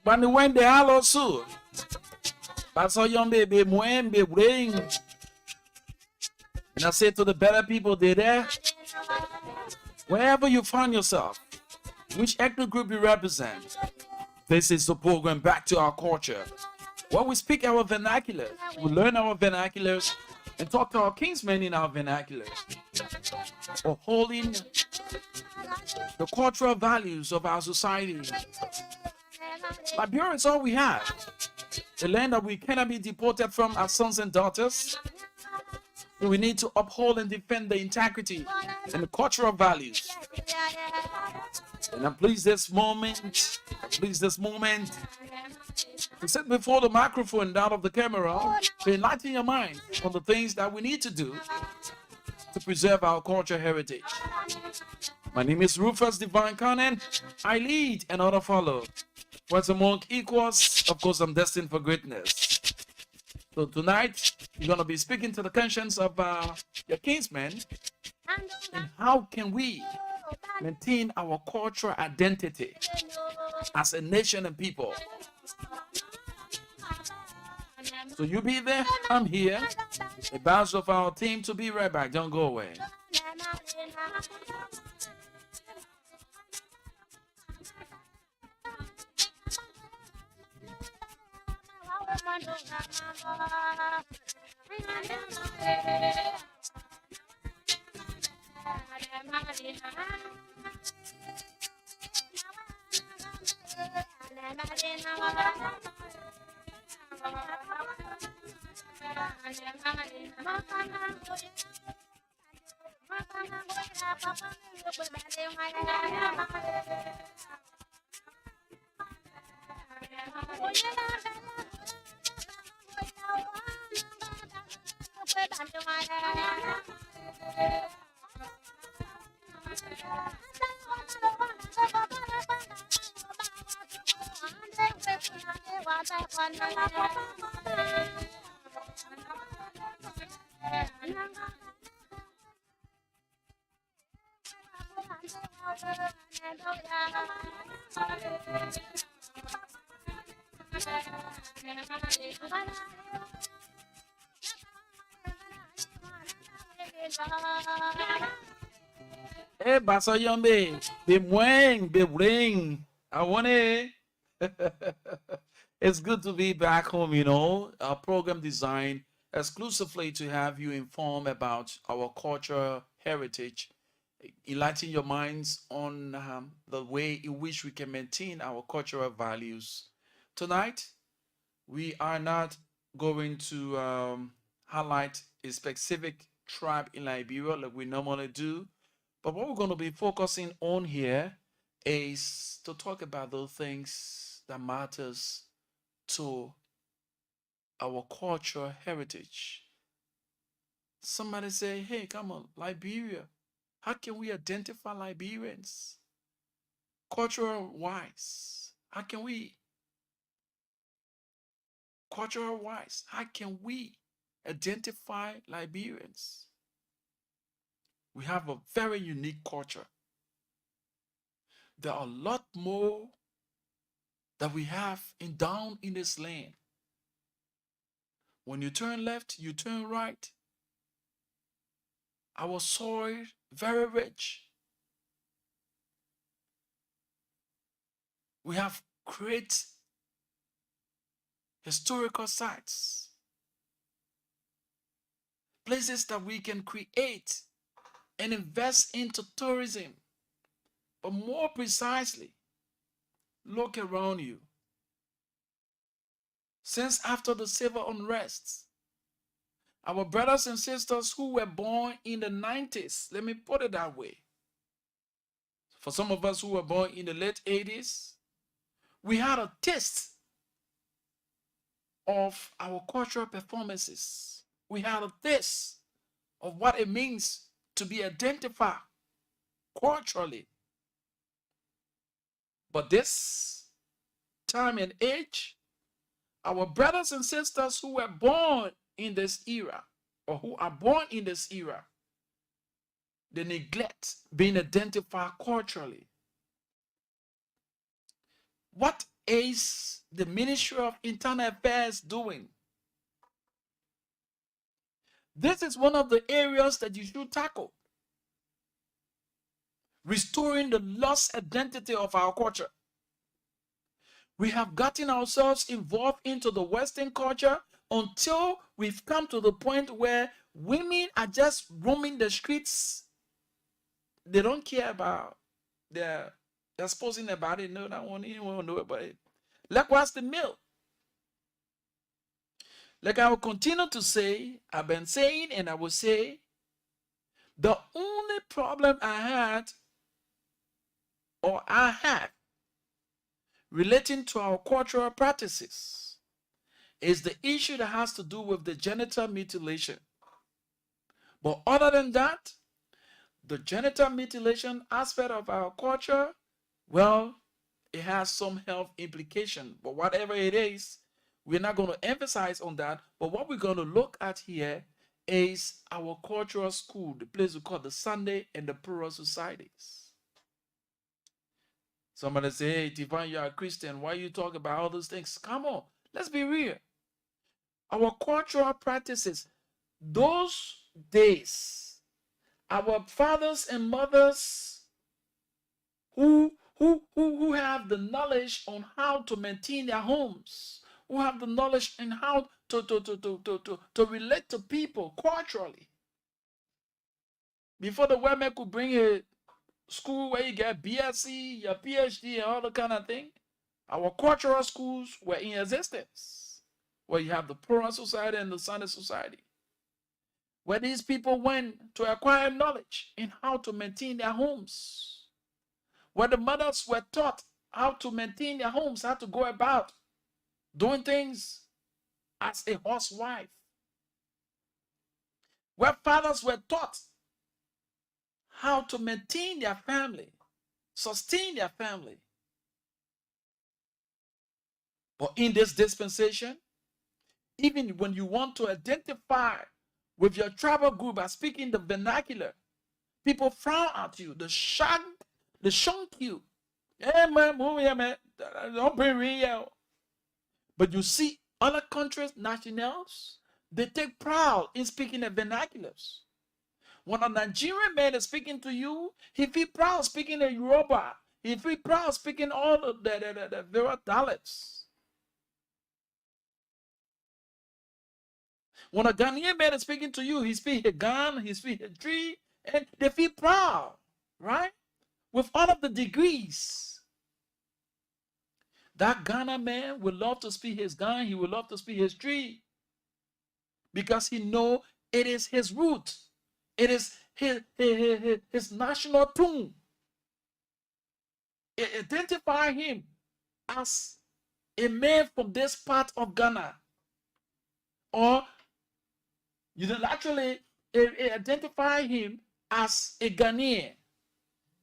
When when they are also, but so young baby, when be bring, and I say to the better people, they there, wherever you find yourself, which ethnic group you represent, this is the program Back to Our Culture, where we speak our vernaculars, we learn our vernaculars, and talk to our kinsmen in our vernaculars, upholding the cultural values of our society. Liberia is all we have. A land that we cannot be deported from, our sons and daughters. We need to uphold and defend the integrity and the cultural values. And I'm pleased this moment to sit before the microphone and out of the camera to enlighten your mind on the things that we need to do to preserve our cultural heritage. My name is Rufus Divine Cannon. I lead and others follow. Once among equals, of course, I'm destined for greatness. So tonight, we're going to be speaking to the conscience of your kinsmen. And how can we maintain our cultural identity as a nation and people? So you be there, I'm here. The balance of our team to be right back. Don't go away. Hey, Baso Yombe, be mweng, be bring. I want it. It's good to be back home, you know. Our program designed exclusively to have you informed about our cultural heritage, enlighten your minds on the way in which we can maintain our cultural values. Tonight, we are not going to highlight a specific tribe in Liberia like we normally do, but what we're going to be focusing on here is to talk about those things that matters to our cultural heritage. Somebody say, hey, come on, Liberia. How can we identify Liberians? Cultural wise, how can we identify Liberians? We have a very unique culture. There are a lot more that we have down in this land. When you turn left, you turn right. Our soil, very rich. We have great historical sites, places that we can create and invest into tourism. But more precisely, look around you. Since after the civil unrest, our brothers and sisters who were born in the 90s, let me put it that way. For some of us who were born in the late 80s, we had a taste of our cultural performances. We have a taste of what it means to be identified culturally. But this time and age, our brothers and sisters who were born in this era or who are born in this era, they neglect being identified culturally. What is the Ministry of Internal Affairs doing? This is one of the areas that you should tackle. Restoring the lost identity of our culture. We have gotten ourselves involved into the Western culture until we've come to the point where women are just roaming the streets. They don't care about their posting about it. No, that one, anyone will know about it. Likewise, the male. Like I will continue to say, I've been saying and I will say, the only problem I had or I have relating to our cultural practices is the issue that has to do with the genital mutilation. But other than that, the genital mutilation aspect of our culture, well, it has some health implication. But whatever it is, we're not going to emphasize on that. But what we're going to look at here is our cultural school, the place we call the Sunday and the Plural Societies. Somebody say, hey, Divine, you're a Christian. Why you talk about all those things? Come on, let's be real. Our cultural practices, those days, our fathers and mothers who have the knowledge on how to maintain their homes, who have the knowledge in how to relate to people culturally. Before the women could bring a school where you get BSc, your PhD, and all the kind of thing, our cultural schools were in existence, where you have the Plural Society and the Sunday Society, where these people went to acquire knowledge in how to maintain their homes, where the mothers were taught how to maintain their homes, how to go about doing things as a housewife, where fathers were taught how to maintain their family, sustain their family. But in this dispensation, even when you want to identify with your tribal group as speaking the vernacular, people frown at you, they shunk you. Hey man, move here, man. Don't bring real. But you see other countries, nationals, they take pride in speaking the vernaculars. When a Nigerian man is speaking to you, he feel proud speaking the Yoruba. He feel proud speaking all the various dialects. When a Ghanaian man is speaking to you, he speak a Ghana, he speak a tree, and they feel proud, right? With all of the degrees. That Ghana man would love to speak his Ghana, he would love to speak his tree. Because he know it is his root. It is his national tune. It identify him as a man from this part of Ghana. Or you don't actually identify him as a Ghanaian.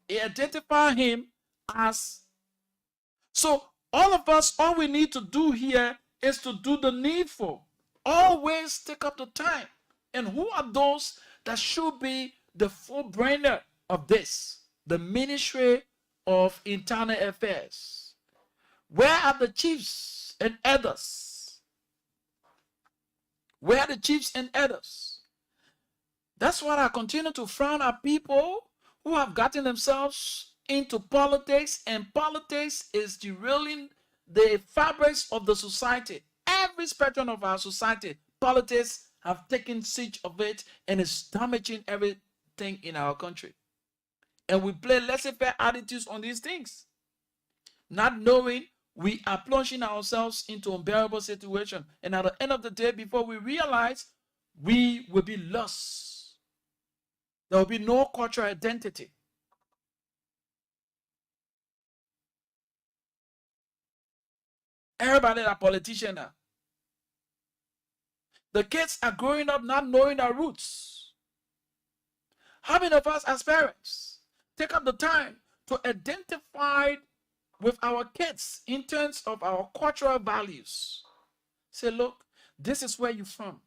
It identify him as. So all of us, all we need to do here is to do the needful. Always take up the time. And who are those that should be the full-brainer of this? The Ministry of Internal Affairs. Where are the chiefs and elders? Where are the chiefs and elders? That's why I continue to frown at people who have gotten themselves into politics, and politics is derailing the fabrics of the society. Every spectrum of our society, politics have taken siege of it and is damaging everything in our country. And we play laissez-faire attitudes on these things, not knowing we are plunging ourselves into unbearable situation. And at the end of the day, before we realize, we will be lost. There will be no cultural identity. Everybody a politician now. The kids are growing up not knowing their roots. How many of us as parents take up the time to identify with our kids in terms of our cultural values? Say, look, this is where you're from.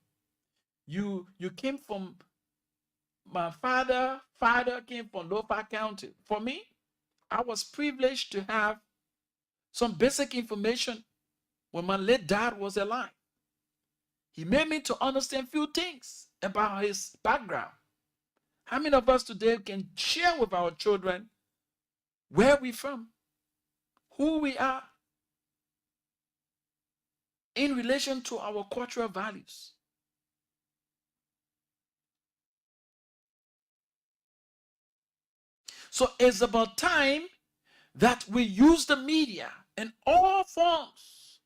You came from, my father came from Lofa County. For me, I was privileged to have some basic information when my late dad was alive. He made me to understand few things about his background. How many of us today can share with our children where we're from, who we are, in relation to our cultural values? So it's about time that we use the media in all forms,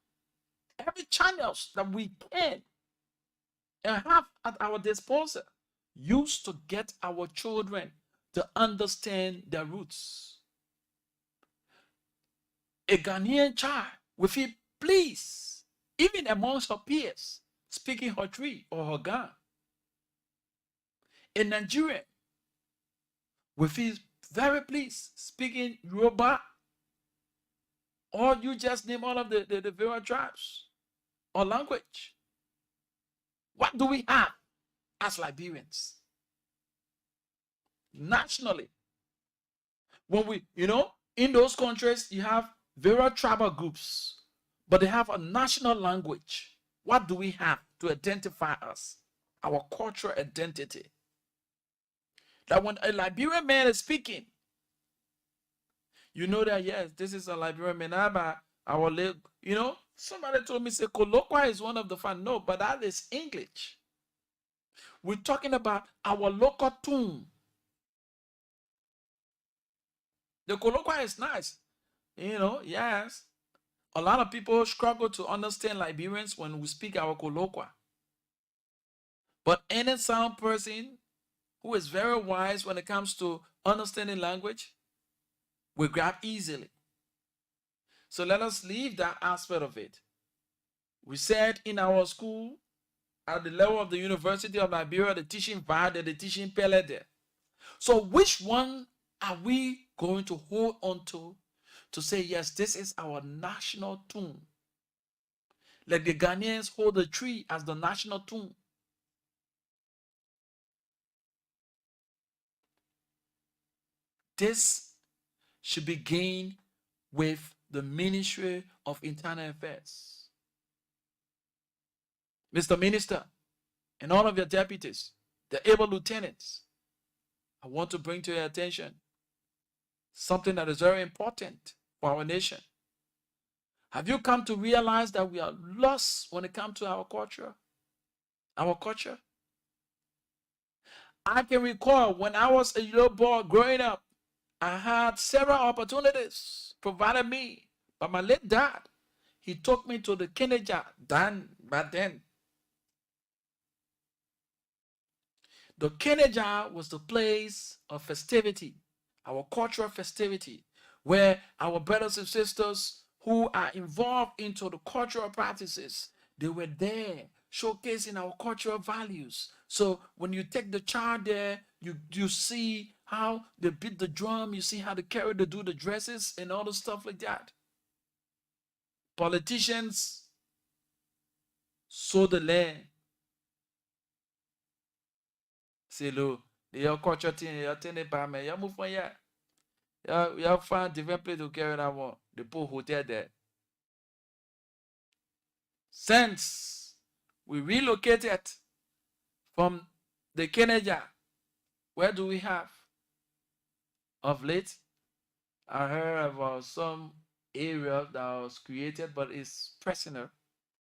every channels that we can and have at our disposal, used to get our children to understand their roots. A Ghanaian child will feel pleased, even amongst her peers, speaking her tree or her Ghana. A Nigerian will feel very pleased speaking Yoruba, or you just name all of the various tribes or language. What do we have as Liberians? Nationally, when we, in those countries, you have various tribal groups, but they have a national language. What do we have to identify us? Our cultural identity. That when a Liberian man is speaking, you know that, yes, this is a Liberian man. Somebody told me, say, Kolokwa is one of the fun. No, but that is English. We're talking about our local tune. The Kolokwa is nice. Yes. A lot of people struggle to understand Liberians when we speak our Kolokwa. But any sound person who is very wise when it comes to understanding language will grab easily. So let us leave that aspect of it. We said in our school, at the level of the University of Liberia, the teaching Vade, the teaching Pelede. So which one are we going to hold on to say, yes, this is our national tune? Like the Ghanaians hold the tree as the national tune. This should begin with the Ministry of Internal Affairs. Mr. Minister, and all of your deputies, the able lieutenants, I want to bring to your attention something that is very important for our nation. Have you come to realize that we are lost when it comes to our culture? Our culture? I can recall when I was a little boy growing up, I had several opportunities provided me by my late dad. He took me to the Keneja back then. The Keneja was the place of festivity, our cultural festivity, where our brothers and sisters who are involved into the cultural practices, they were there showcasing our cultural values. So when you take the child there, you see how they beat the drum, you see how they do the dresses and all the stuff like that. Politicians sow the land. Say, look, your culture thing, your thing, you move from here. You find different place to carry that one. The poor hotel there. Since we relocated from the Keneja, where do we have? Of late, I heard about some area that was created, but it's personal.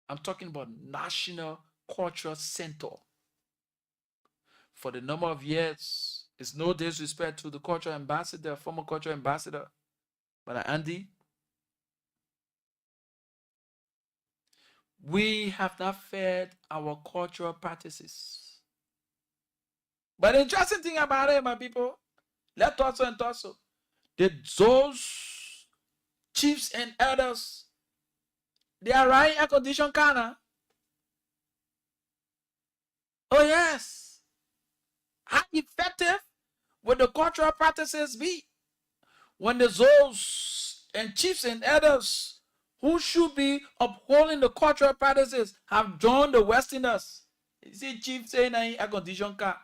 I'm talking about National Cultural Center. For the number of years, it's no disrespect to the cultural ambassador, former cultural ambassador, but Andy, we have not fed our cultural practices. But the interesting thing about it, my people, let us and also, those chiefs and elders, they are running air conditioned car. Oh yes. How effective would the cultural practices be when the zones and chiefs and elders who should be upholding the cultural practices have joined the Westerners? You see, chief saying a condition car.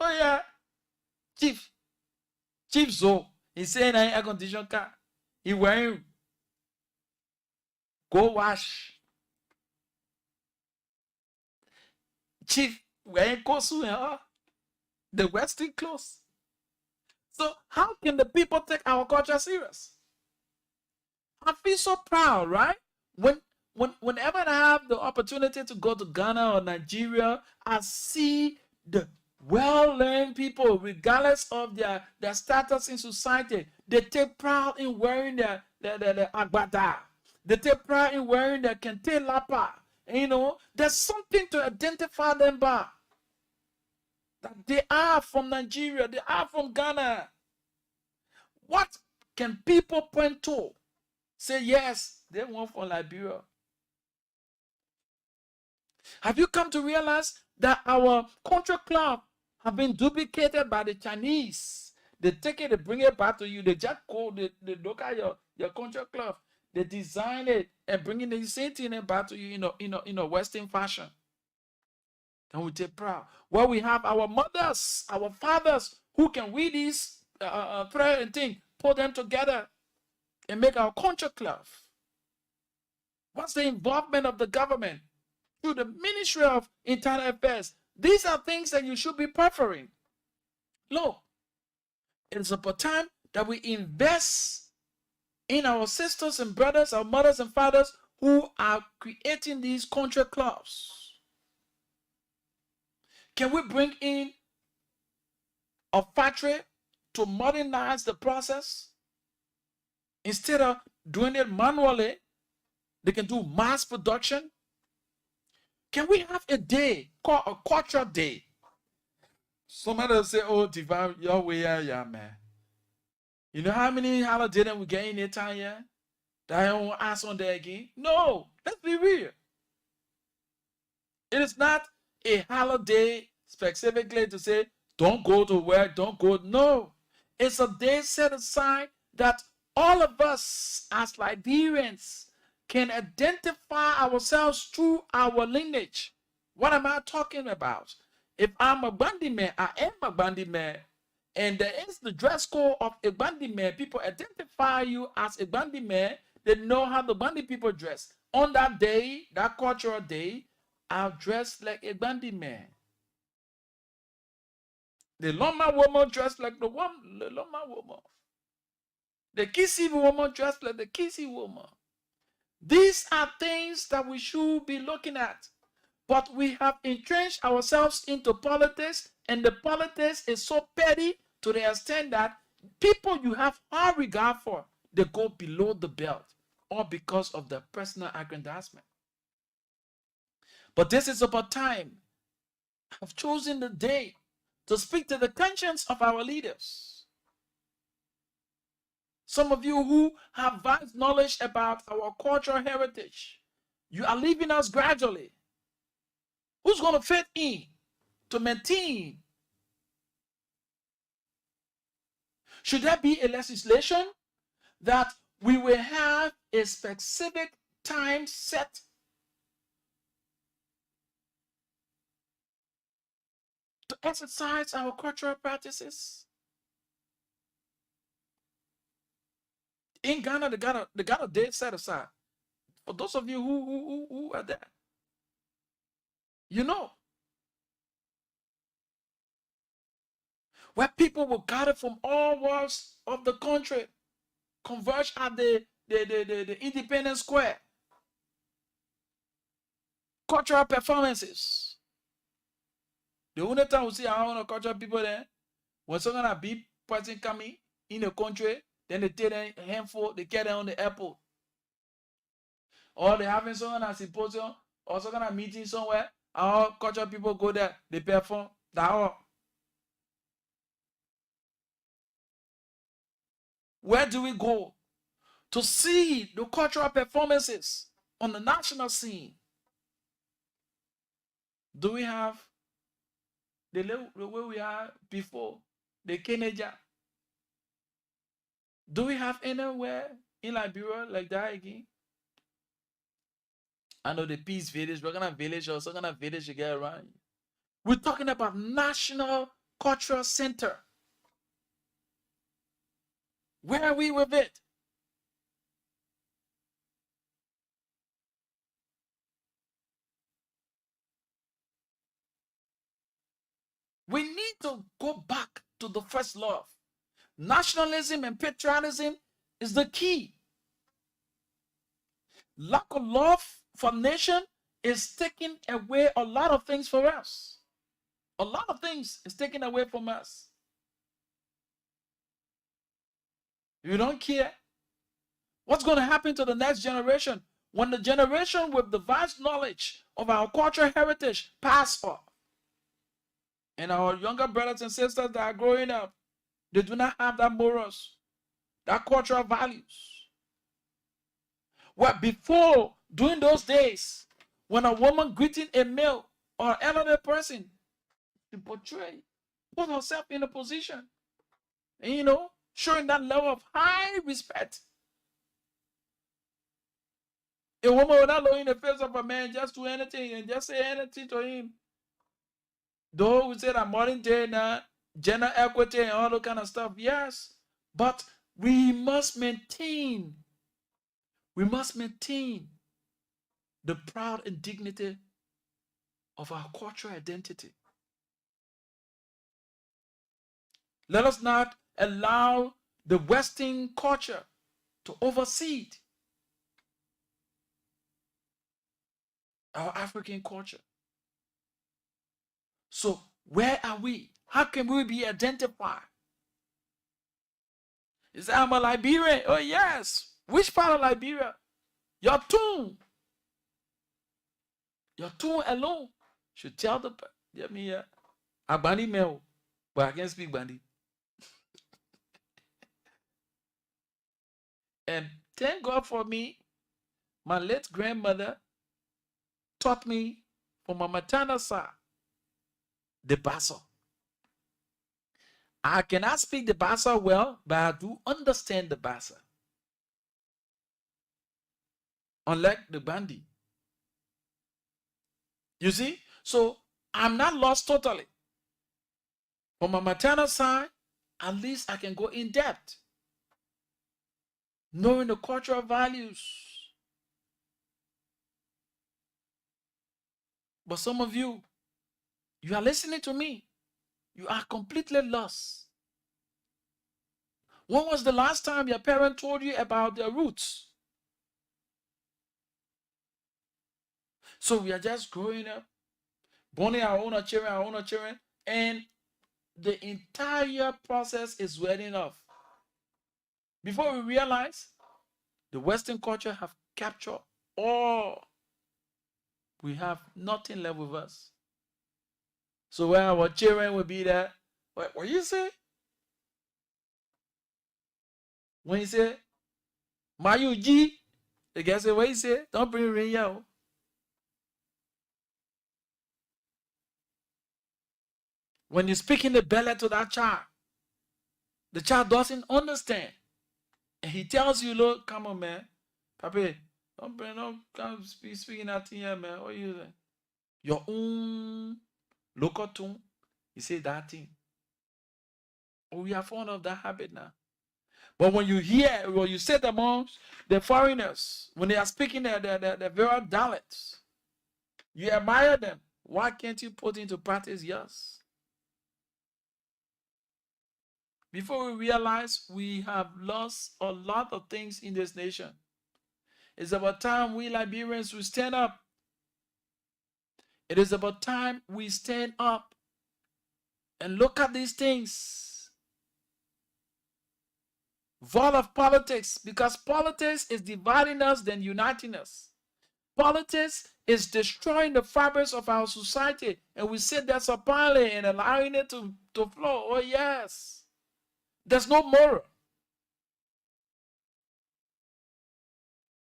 Oh yeah, chief, chief Zo. He's saying a condition car. He wearing go wash. Chief wearing kosu and the Western clothes. So how can the people take our culture serious? I feel so proud, right? Whenever I have the opportunity to go to Ghana or Nigeria, I see the well-learned people, regardless of their status in society, they take pride in wearing their agbada. They take pride in wearing their kente lapa. And, you know, there's something to identify them by. That they are from Nigeria, they are from Ghana. What can people point to? Say, yes, they want from Liberia. Have you come to realize that our country club have been duplicated by the Chinese? They take it, they bring it back to you. They just go, they look at your country club. They design it and bring the same thing back to you in a Western fashion. And we take proud. Well, we have our mothers, our fathers who can read these prayer and thing, put them together and make our country club. What's the involvement of the government through the Ministry of Internal Affairs? These are things that you should be preferring. Look, it's about time that we invest in our sisters and brothers, our mothers and fathers who are creating these country clubs. Can we bring in a factory to modernize the process? Instead of doing it manually, they can do mass production. Can we have a day called a culture day? Somebody will say, oh, divine, your way, yeah, man. You know how many holidays that we get in a time, yeah? That I don't ask on there again? No, let's be real. It is not a holiday specifically to say, don't go to work, don't go. No, it's a day set aside that all of us as Liberians can identify ourselves through our lineage. What am I talking about? If I'm a Bandi man, I am a Bandi man. And there is the dress code of a Bandi man. People identify you as a Bandi man. They know how the Bandi people dress. On that day, that cultural day, I'll dress like a Bandi man. The Loma woman dressed like the Loma woman. The Kisi woman dressed like the Kisi woman. These are things that we should be looking at. But we have entrenched ourselves into politics, and the politics is so petty to the extent that people you have high regard for, they go below the belt, all because of their personal aggrandizement. But this is about time. I've chosen the day to speak to the conscience of our leaders. Some of you who have vast knowledge about our cultural heritage, you are leaving us gradually. Who's going to fit in to maintain? Should there be a legislation that we will have a specific time set to exercise our cultural practices? In Ghana, they got a day set aside. For those of you who are there, you know, where people will gather from all walls of the country, converge at the Independence Square. Cultural performances. The only time we see our own cultural people there, when some kind of big person coming in the country, then they take a handful, they get them on the airport. Or they having some kind of symposium or some kind of meeting somewhere, our cultural people go there, they perform. That's all. Where do we go to see the cultural performances on the national scene? Do we have the way we are before the Kenya? Do we have anywhere in Liberia like that again? I know the Peace Village, we're gonna village or some kind of village you get around. We're talking about National Cultural Center. Where are we with it? We need to go back to the first love. Nationalism and patriotism is the key. Lack of love for nation is taking away a lot of things for us. A lot of things is taken away from us. You don't care. What's going to happen to the next generation when the generation with the vast knowledge of our cultural heritage pass off? And our younger brothers and sisters that are growing up, they do not have that morals, that cultural values. Well, before, during those days, when a woman greeting a male or elderly person, to portray, put herself in a position, and, you know, showing that level of high respect. A woman will not look in the face of a man, just do anything and just say anything to him. Though we say that modern day now, gender equity and all that kind of stuff, yes, but we must maintain the proud and dignity of our cultural identity. Let us not allow the Western culture to oversee our African culture. So where are we? How can we be identified? Is that I'm a Liberian? Oh yes. Which part of Liberia? Your tune. Your tune alone should tell the Agbani Mel, but I can't speak Bandi. And thank God for me, my late grandmother taught me from my maternal side the Bassa. I cannot speak the Bassa well, but I do understand the Bassa. Unlike the Bandi. You see? So I'm not lost totally. On my maternal side, at least I can go in depth. Knowing the cultural values. But some of you, you are listening to me. You are completely lost. When was the last time your parent told you about their roots? So we are just growing up, born our own children, and the entire process is wearing off. Before we realize, the Western culture have captured all. We have nothing left with us. So when our children will be there, what you say? When you say, Mayu G, the guy say, what you say? Don't bring rain out. When you speak in the belly to that child, the child doesn't understand. And he tells you, look, come on, man. Papi, don't speaking that thing here, man. What you say? Your own local tune. You say that thing. Oh, we are fond of that habit now. But when you hear, when you sit amongst the foreigners, when they are speaking their very dialects, you admire them. Why can't you put into practice yours? Before we realize, we have lost a lot of things in this nation. It's about time we Liberians will stand up. It is about time we stand up and look at these things. Void of politics, because politics is dividing us than uniting us. Politics is destroying the fabrics of our society, and we sit there supinely and allowing it to flow. Oh yes. There's no moral.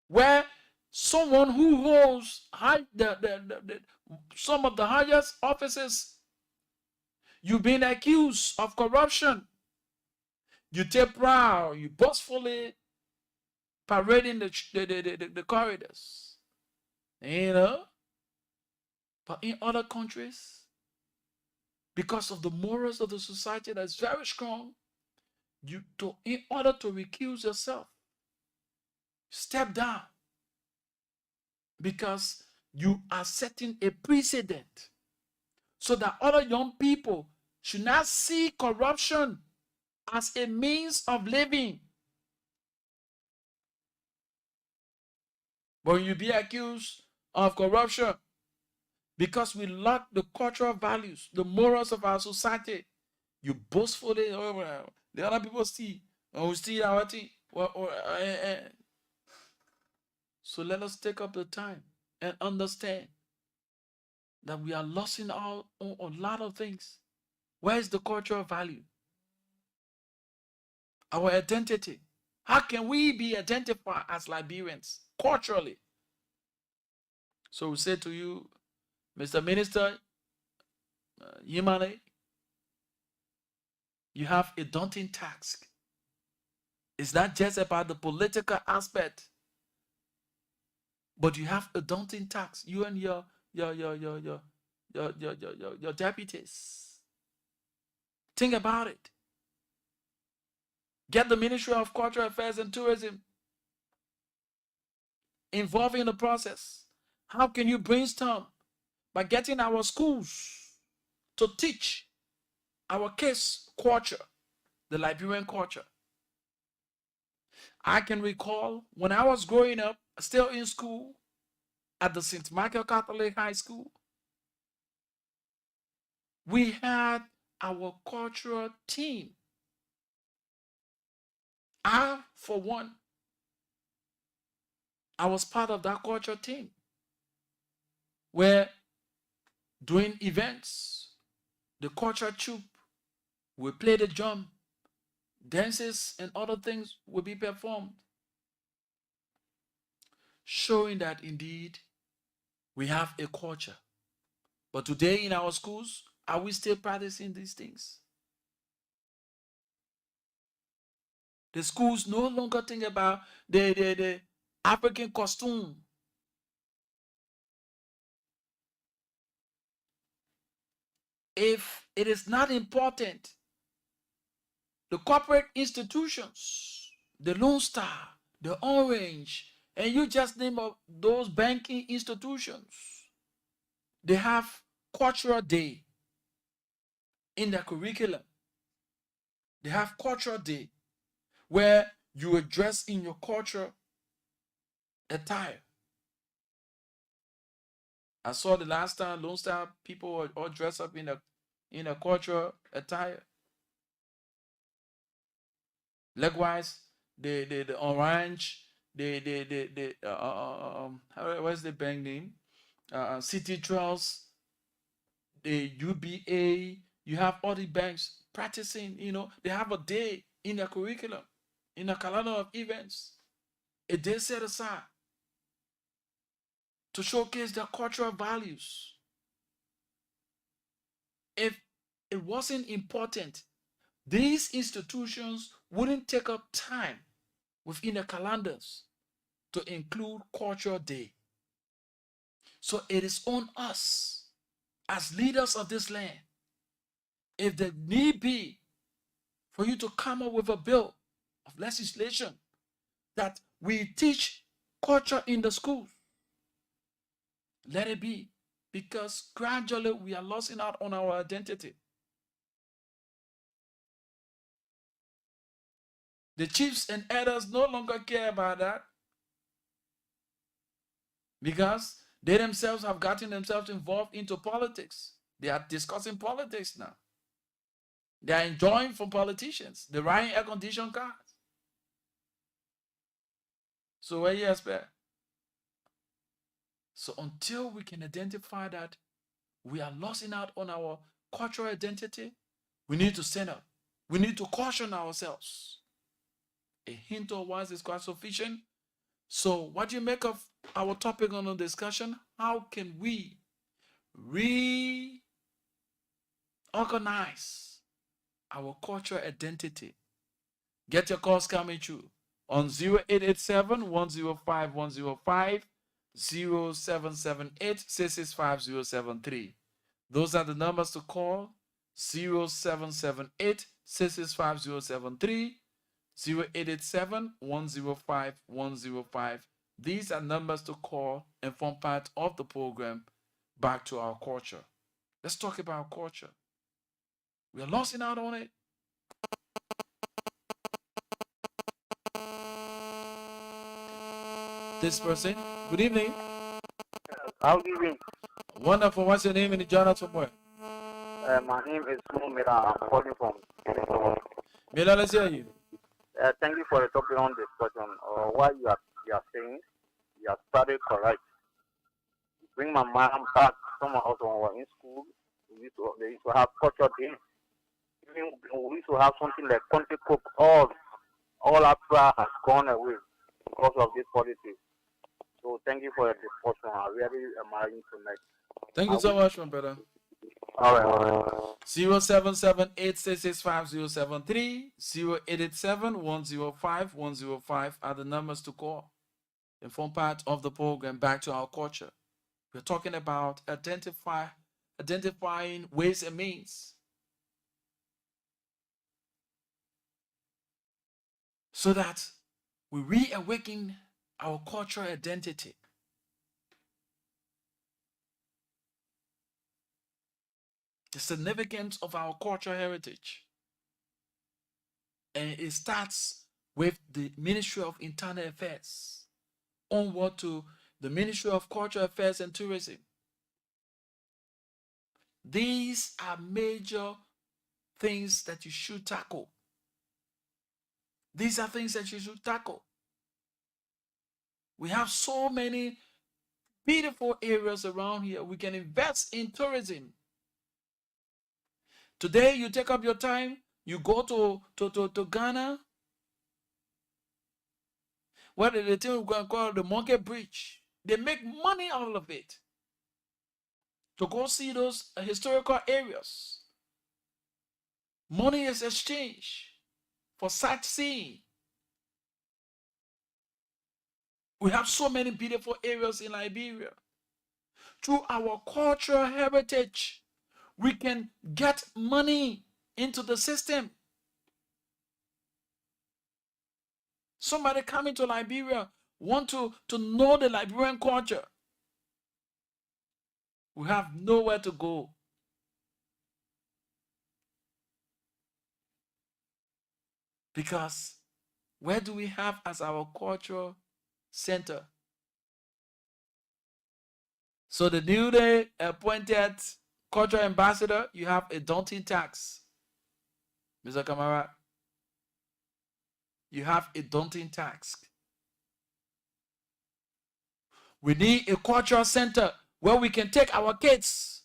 Where someone who holds some of the highest offices, you've been accused of corruption. You take proud, you boastfully parading the corridors. You know? But in other countries, because of the morals of the society that's very strong, in order to recuse yourself, step down, because you are setting a precedent so that other young people should not see corruption as a means of living. But you be accused of corruption because we lack the cultural values, the morals of our society. You boastfully, oh, well, the other people see, oh, we see our thing. So let us take up the time and understand that we are losing out on a lot of things. Where is the cultural value? Our identity. How can we be identified as Liberians culturally? So we say to you, Mr. Minister Yimane, you have a daunting task. It's not just about the political aspect, but you have a daunting task. You and your deputies. Think about it. Get the Ministry of Cultural Affairs and Tourism involved in the process. How can you brainstorm? By getting our schools to teach our kids culture, the Liberian culture. I can recall when I was growing up, still in school, at the St. Michael Catholic High School, we had our cultural team. I, for one, I was part of that cultural team where during events, the cultural troupe will play the drum, dances and other things will be performed, showing that indeed we have a culture. But today in our schools, are we still practicing these things? The schools no longer think about the African costume. If it is not important, the corporate institutions, the Lone Star, the Orange, and you just name up those banking institutions, they have cultural day in their curriculum. They have cultural day where you will dress in your cultural attire. I saw the last time Lone Star people were all dressed up in a cultural attire. Likewise, the Orange, what's the bank name? City Trust, the UBA. You have all the banks practicing. They have a day in their curriculum, in a calendar of events, a day set aside to showcase their cultural values. If it wasn't important, these institutions wouldn't take up time within the calendars to include Cultural Day. So it is on us as leaders of this land, if there need be, for you to come up with a bill of legislation that we teach culture in the schools. Let it be, because gradually we are losing out on our identity. The chiefs and elders no longer care about that because they themselves have gotten themselves involved into politics. They are discussing politics now. They are enjoying from politicians. They're riding air-conditioned cars. So where you expect? So until we can identify that we are losing out on our cultural identity, we need to stand up. We need to caution ourselves. A hint of once is quite sufficient. So what do you make of our topic on the discussion, how can we reorganize our cultural identity? Get your calls coming through on 0887 105 105, 0778 665 073. Those are the numbers to call: 0778 665 073, 0887 105 105. These are numbers to call and form part of the program Back to Our Culture. Let's talk about culture. We are losing out on it. This person, good evening. How do you? Wonderful. What's your name and you join us from where? My name is Mumira. I'm calling from. Mila, let's hear you. Thank you for the topic on discussion. What you are saying, you are started correct. You bring my mom back. Some of us when we were in school, they used to have culture day. Even we used to have something like country cook. All Accra has gone away because of this policy. So thank you for the discussion. I really admire tonight. Thank you so much, my brother. All right. 0778665073, 0887-105-105 are the numbers to call and form part of the program Back to Our Culture. We're talking about identifying ways and means so that we reawaken our cultural identity. The significance of our cultural heritage. And it starts with the Ministry of Internal Affairs, onward to the Ministry of Cultural Affairs and Tourism. These are major things that you should tackle. These are things that you should tackle. We have so many beautiful areas around here. We can invest in tourism. Today, you take up your time, you go to Ghana, where the thing we're going to call the Monkey Bridge. They make money out of it to go see those historical areas. Money is exchanged for sightseeing. We have so many beautiful areas in Liberia. Through our cultural heritage, we can get money into the system. Somebody coming to Liberia want to know the Liberian culture. We have nowhere to go. Because where do we have as our cultural center? So the newly appointed cultural ambassador, you have a daunting task. Mr. Kamara, you have a daunting task. We need a cultural center where we can take our kids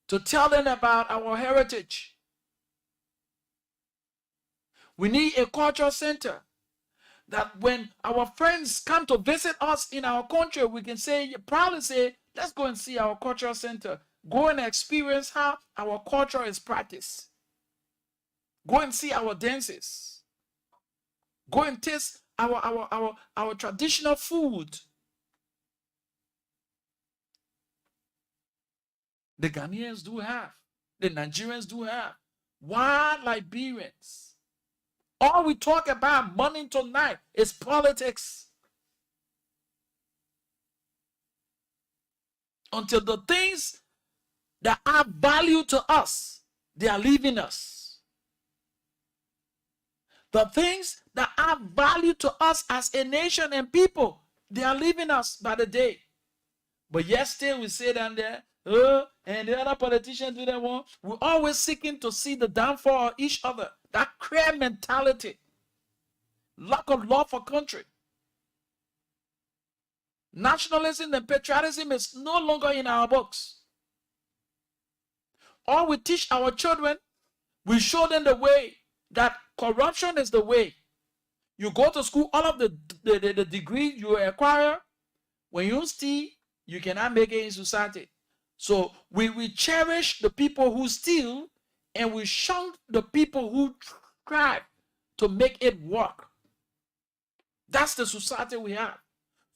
to tell them about our heritage. We need a cultural center that when our friends come to visit us in our country, we can proudly say, let's go and see our cultural center. Go and experience how our culture is practiced. Go and see our dances. Go and taste our traditional food. The Ghanaians do have. The Nigerians do have. Why Liberians? All we talk about morning to night is politics. Until the things that are value to us, they are leaving us. The things that are value to us as a nation and people, they are leaving us by the day. But yet still we sit down there, and the other politicians do that one. We're always seeking to see the downfall of each other. That clear mentality, lack of love for country. Nationalism and patriotism is no longer in our books. All we teach our children, we show them the way that corruption is the way. You go to school, all of the degree you acquire, When you steal, you cannot make it in society. So we cherish the people who steal, and we shun the people who strive to make it work. That's the society we have.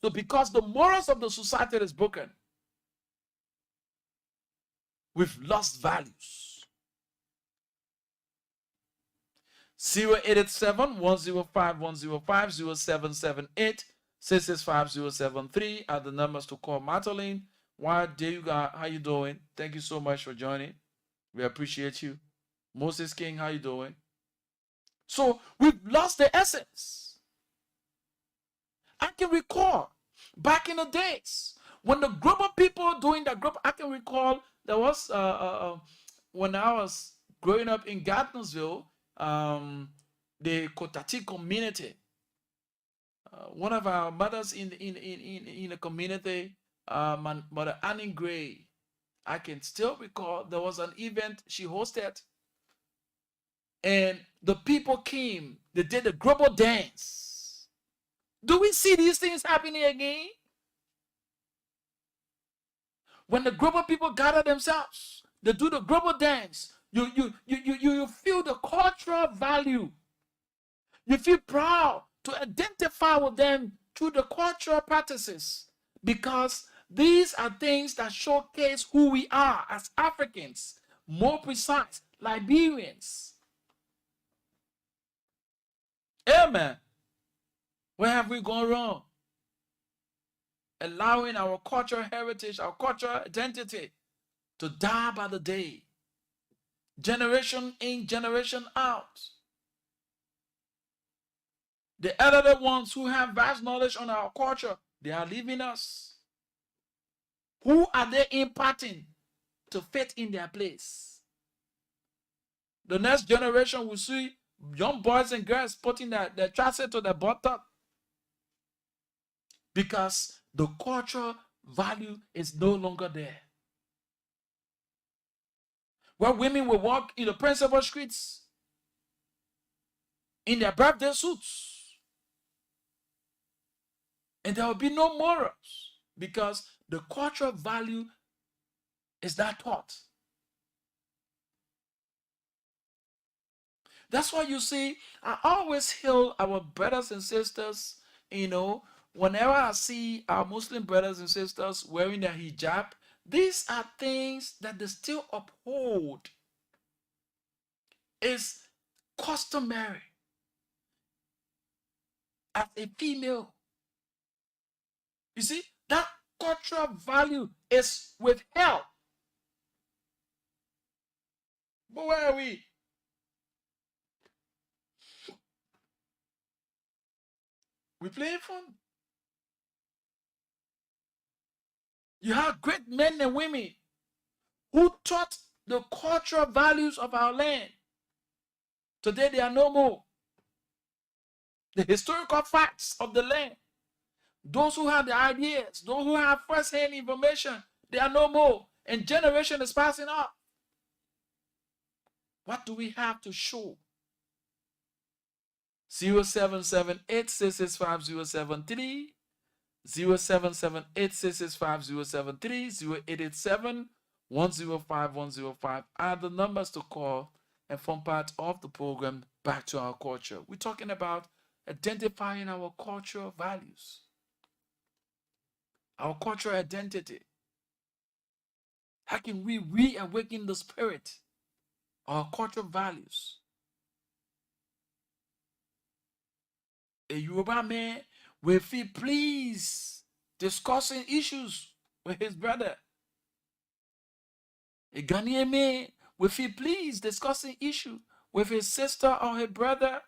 So because the morals of the society is broken, we've lost values. 087-105-105-0778-665-073 are the numbers to call. Mataline, why do you got? How you doing? Thank you so much for joining. We appreciate you. Moses King, how you doing? So we've lost the essence. I can recall back in the days when the group of people doing that group. I can recall there was when I was growing up in Gardnersville, the Kotati community. One of our mothers in the community, Mother Annie Gray, I can still recall there was an event she hosted, and the people came. They did a global dance. Do we see these things happening again? When the group of people gather themselves, they do the global dance. You feel the cultural value. You feel proud to identify with them through the cultural practices, because these are things that showcase who we are as Africans, more precise, Liberians. Amen. Where have we gone wrong? Allowing our cultural heritage, our cultural identity to die by the day. Generation in, generation out. The elderly ones who have vast knowledge on our culture, they are leaving us. Who are they imparting to fit in their place? The next generation will see young boys and girls putting their trousers to their buttock, because the cultural value is no longer there. Where women will walk in the principal streets in their birthday suits, and there will be no morals, because the cultural value is not taught. That's why you see, I always hail our brothers and sisters, whenever I see our Muslim brothers and sisters wearing their hijab, these are things that they still uphold. It's customary as a female. You see, that cultural value is withheld. But where are we? We playing fun. You have great men and women who taught the cultural values of our land. Today they are no more. The historical facts of the land, those who have the ideas, those who have first-hand information, they are no more. And generation is passing up. What do we have to show? 0778-665-073, 0778-665-073, 0887-105-105 are the numbers to call and form part of the program Back to Our Culture. We're talking about identifying our cultural values, our cultural identity. How can we reawaken the spirit, our cultural values? A Yoruba man will feel pleased discussing issues with his brother. A Ghanaian man will feel pleased discussing issues with his sister or his brother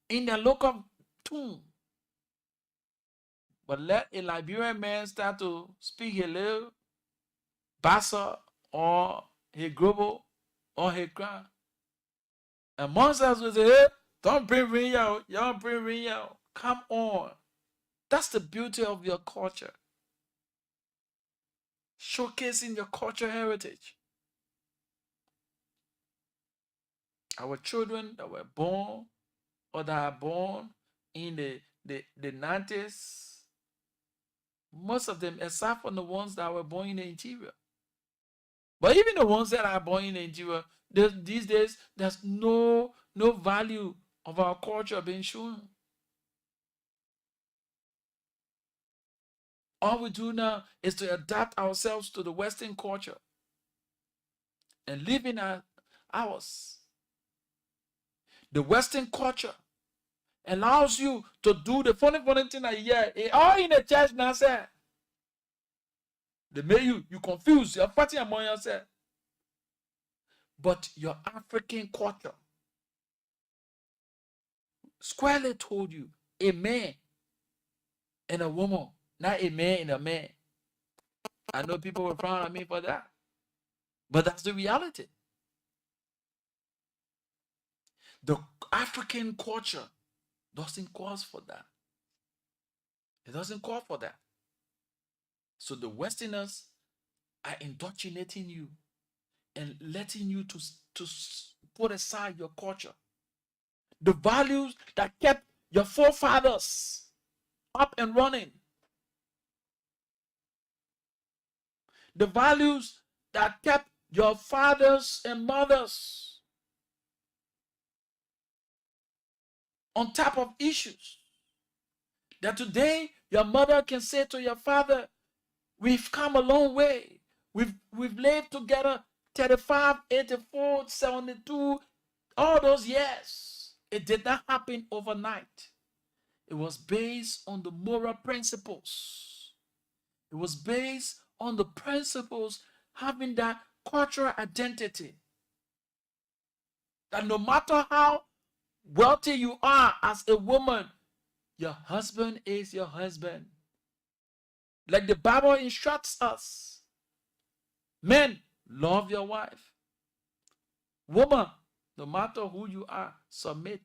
in their local tune. But let a Liberian man start to speak a little Bassa or a Grobo or a Crown, and monsters will say, hey, don't bring ring out, y'all bring ring out. Come on. That's the beauty of your culture. Showcasing your cultural heritage. Our children that were born or that are born in the 90s, Most of them, aside from the ones that were born in the interior. But even the ones that are born in the interior, these days, there's no value of our culture being shown. All we do now is to adapt ourselves to the Western culture and live in ours. The Western culture allows you to do the funny thing that all in the church now say. They make you confused. You're fighting among yourself. But your African culture squarely told you a man and a woman, not a man and a man. I know people will frown at me for that, but that's the reality. The African culture doesn't call for that. It doesn't call for that. So the Westerners are indoctrinating you and letting you to put aside your culture. The values that kept your forefathers up and running. The values that kept your fathers and mothers on top of issues. That today your mother can say to your father, we've come a long way. We've lived together 35, 84, 72, all those years. It did not happen overnight. It was based on the moral principles. It was based on the principles having that cultural identity. That no matter how wealthy you are as a woman, your husband is your husband. Like the Bible instructs us. Men, love your wife. Woman, no matter who you are, submit.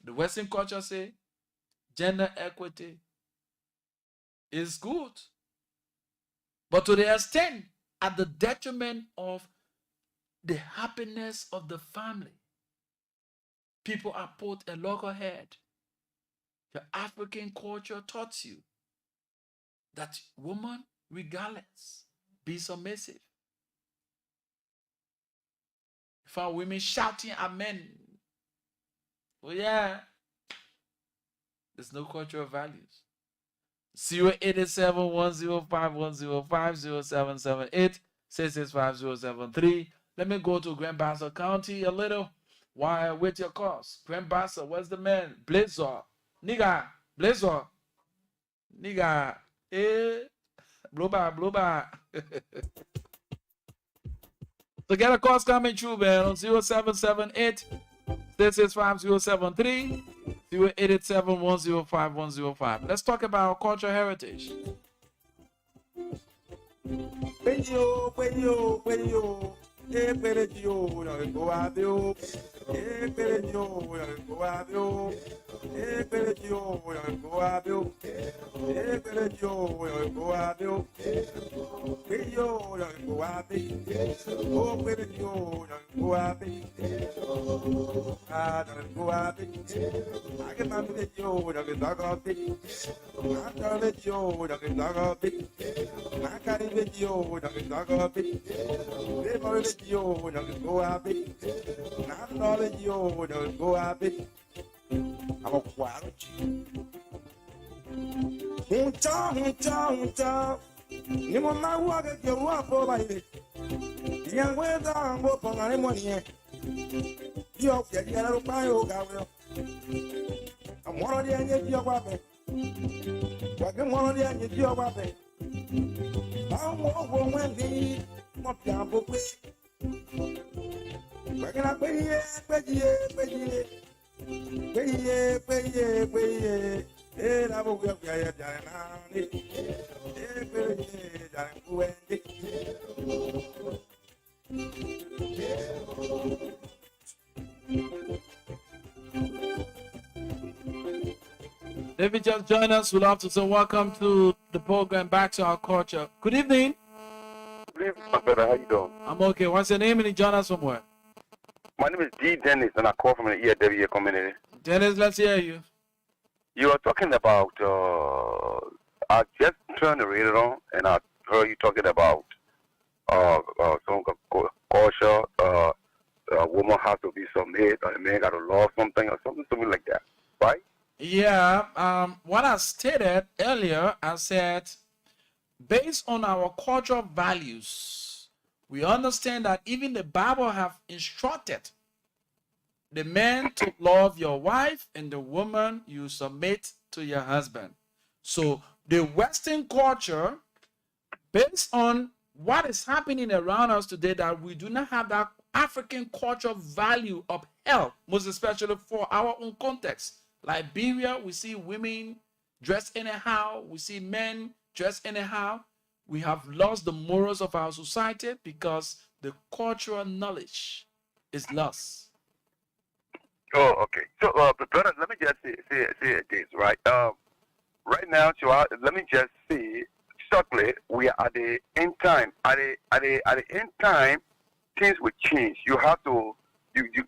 The Western culture say gender equity is good. But to the extent at the detriment of the happiness of the family, people are put a loggerhead. The African culture taught you that woman, regardless, be submissive. You found women shouting amen. Oh yeah. There's no cultural values. 087-105-105-0778 665-073. Let me go to Grand Bassa County a little while I wait your calls. Grand Bassa, where's the man? Blazer. Nigga. Blazer. Nigga. Blow by. So get a calls coming through, man, on 0778 665-073, 087-105-105. Let's talk about cultural heritage. When you, you want my work at your work over here. Young weather, I'm working on money here. You're getting a little by your I'm one of the end your weapon. Working one of the end your weapon. I'm walking when the what down book. Working up pay. I will get If you just join us, we'd love to say welcome to the program Back to Our Culture. Good evening. Good evening, my brother. How you doing? I'm okay. What's your name and you join us from where? My name is D. Dennis, and I call from the EAW community. Dennis, let's hear you. You are talking about, I just turned the radio on and I heard you talking about some culture, a woman has to be submit, or a man got to love something or something like that, right? Yeah, what I stated earlier, I said, based on our cultural values, we understand that even the Bible have instructed the man to love your wife and the woman you submit to your husband. So the Western culture, based on what is happening around us today, that we do not have that African cultural value upheld, most especially for our own context. Liberia, we see women dressed anyhow, we see men dressed anyhow. We have lost the morals of our society because the cultural knowledge is lost. Oh, okay. So, brother, let me just say this, right? Right now, let me just say shortly, we are at the end time. At the end time, things will change. You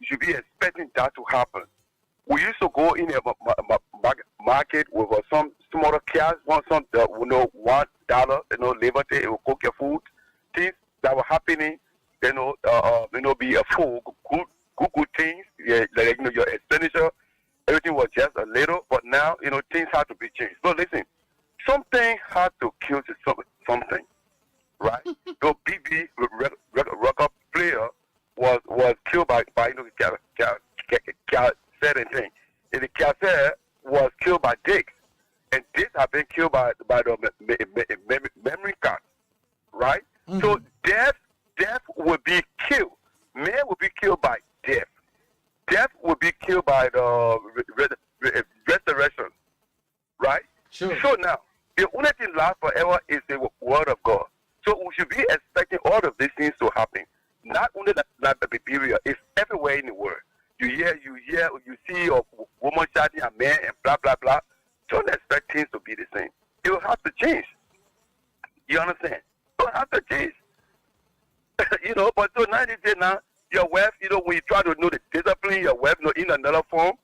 should be expecting that to happen. We used to go in a market with some smaller cars, want some, $1, liberty, it will cook your food. Things that were happening, be a full good things. Yeah, like, your expenditure, everything was just a little, but now, things have to be changed. So listen, something had to kill something, right? So BB record player was killed by certain thing. And the cassette was killed by Dix, and Dix have been killed by the memory card, right? Mm-hmm. So death will be killed. Man will be killed by death. Death will be killed by the resurrection, right? Sure. So now, the only thing lasts forever is the word of God. So we should be expecting all of these things to happen. Not only like Liberia, it's everywhere in the world. You see a woman shouting a man and blah, blah, blah. Don't expect things to be the same. It will have to change. You understand? It will have to change. But so now, your wife, when you try to know the discipline, your wife, in another form,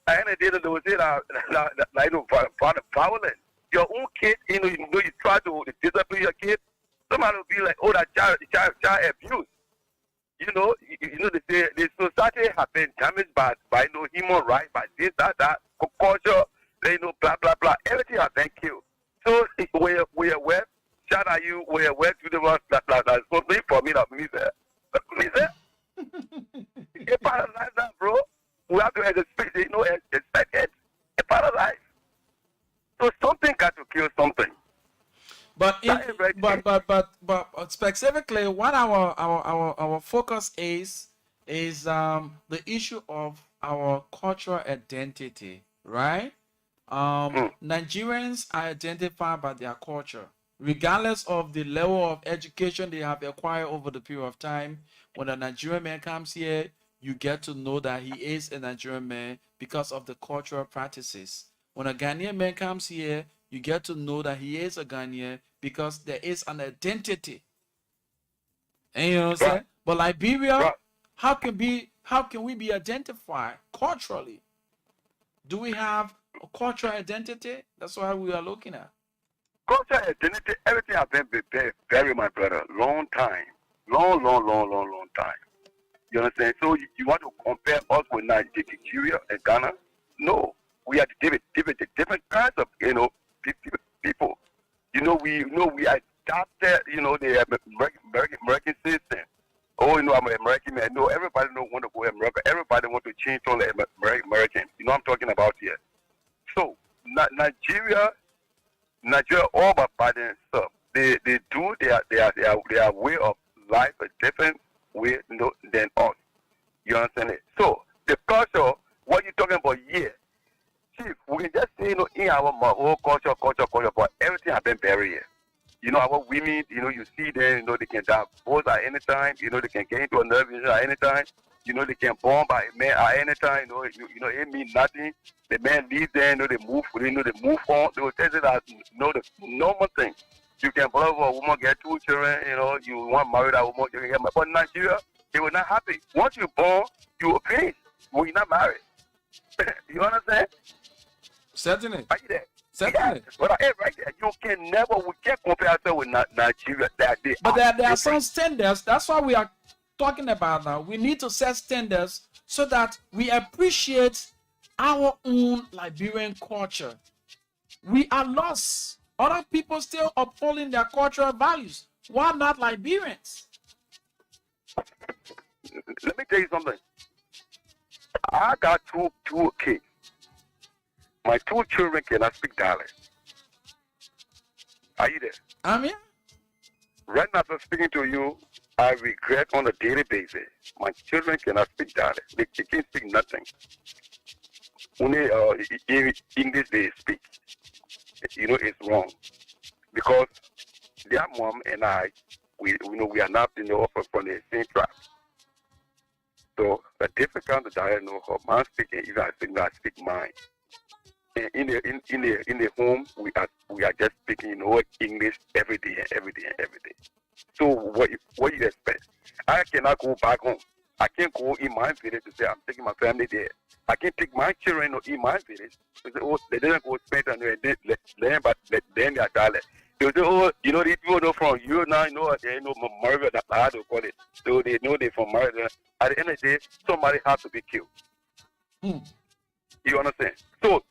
and they will say violence. Your own kid, you try to discipline your kid, somebody will be like, oh, that child abuse. They say the society has been damaged by human rights, by this, that, culture, blah, blah, blah. Everything has been killed. So where web, shout at you, where web to the one that something for me that me there. It's part of life now, bro. We have to expect it. It's part of life. So something got to kill something. But specifically, what our focus is the issue of our cultural identity, right? Nigerians are identified by their culture, regardless of the level of education they have acquired over the period of time. When a Nigerian man comes here, you get to know that he is a Nigerian man because of the cultural practices. When a Ghanaian man comes here, you get to know that he is a Ghanaian because there is an identity. And you know what I'm saying? But Liberia, how can we be identified culturally? Do we have a cultural identity? That's what we are looking at. Cultural identity, everything has been buried, my brother, long time. Long time. You understand? So you want to compare us with Nigeria and Ghana? No. We are different kinds of, people. We adopted, the American system. Oh, I'm an American man. No, everybody don't want to go to America. Everybody want to change on the American. I'm talking about here. So, Nigeria, all by themselves. They do their way of life a different way than us. You understand it? So, the culture, what you talking about here, Chief, we can just say, in our whole culture, but everything has been buried here. Our women, you see them, they can divorce at any time, they can get into another relationship at any time, they can bomb by a man at any time, it means nothing. The man leaves them, they move on. They will tell you that, the normal thing. You can brother a woman, get 2 children, you want to marry that woman, you can get married. But in Nigeria, they will not happy. Once you're born, you will pay. Well, you're not married. You understand? Certainly. Are you there? Certainly. Yeah, but right there, we can't compare ourselves with Nigeria. But there are different. some standards. That's what we are talking about now. We need to set standards so that we appreciate our own Liberian culture. We are lost. Other people still upholding their cultural values. Why not Liberians? Let me tell you something. I got two kids. My 2 children cannot speak dialect. Are you there? I'm here. Right now, as I'm speaking to you, I regret on a daily basis. My children cannot speak dialect. They can't speak nothing. Only English they speak. You know, it's wrong. Because their mom and I, we are not, from the same tribe. So a different kind of dialect, her mom speaking, even I speak mine. And in the home, we are just speaking, English every day. So what you expect? I cannot go back home. I can't go in my village to say I'm taking my family there. I can't take my children in my village to say, they didn't go spend and they learn, but learn their dialect. They say, these people know from you now, they know Maria, that's how to call it. So they know they're from Maria. At the end of the day, somebody has to be killed. You understand? So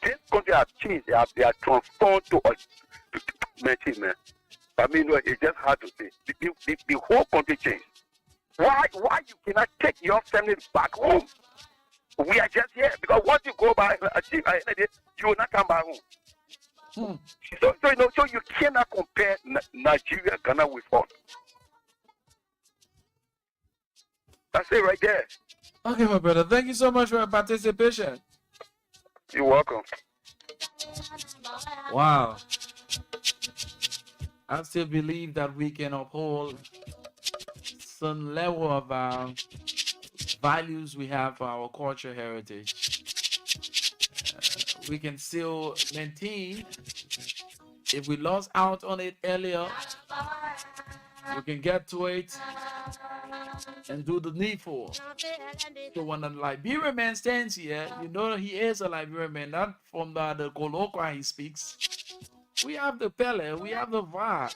this country has changed. They are transformed to man. I mean, it's just hard to say. The whole country changed. Why you cannot take your family back home? We are just here because once you go by, you will not come back home. So you cannot compare Nigeria, Ghana with us. That's it right there. Okay, my brother. Thank you so much for your participation. You're welcome. Wow. I still believe that we can uphold some level of values we have for our culture heritage. We can still maintain. If we lost out on it earlier, we can get to it and do the needful. So when a Liberian man stands here, you know he is a Liberian man, not from the colloquial he speaks. We have the Pele, we have the vibe.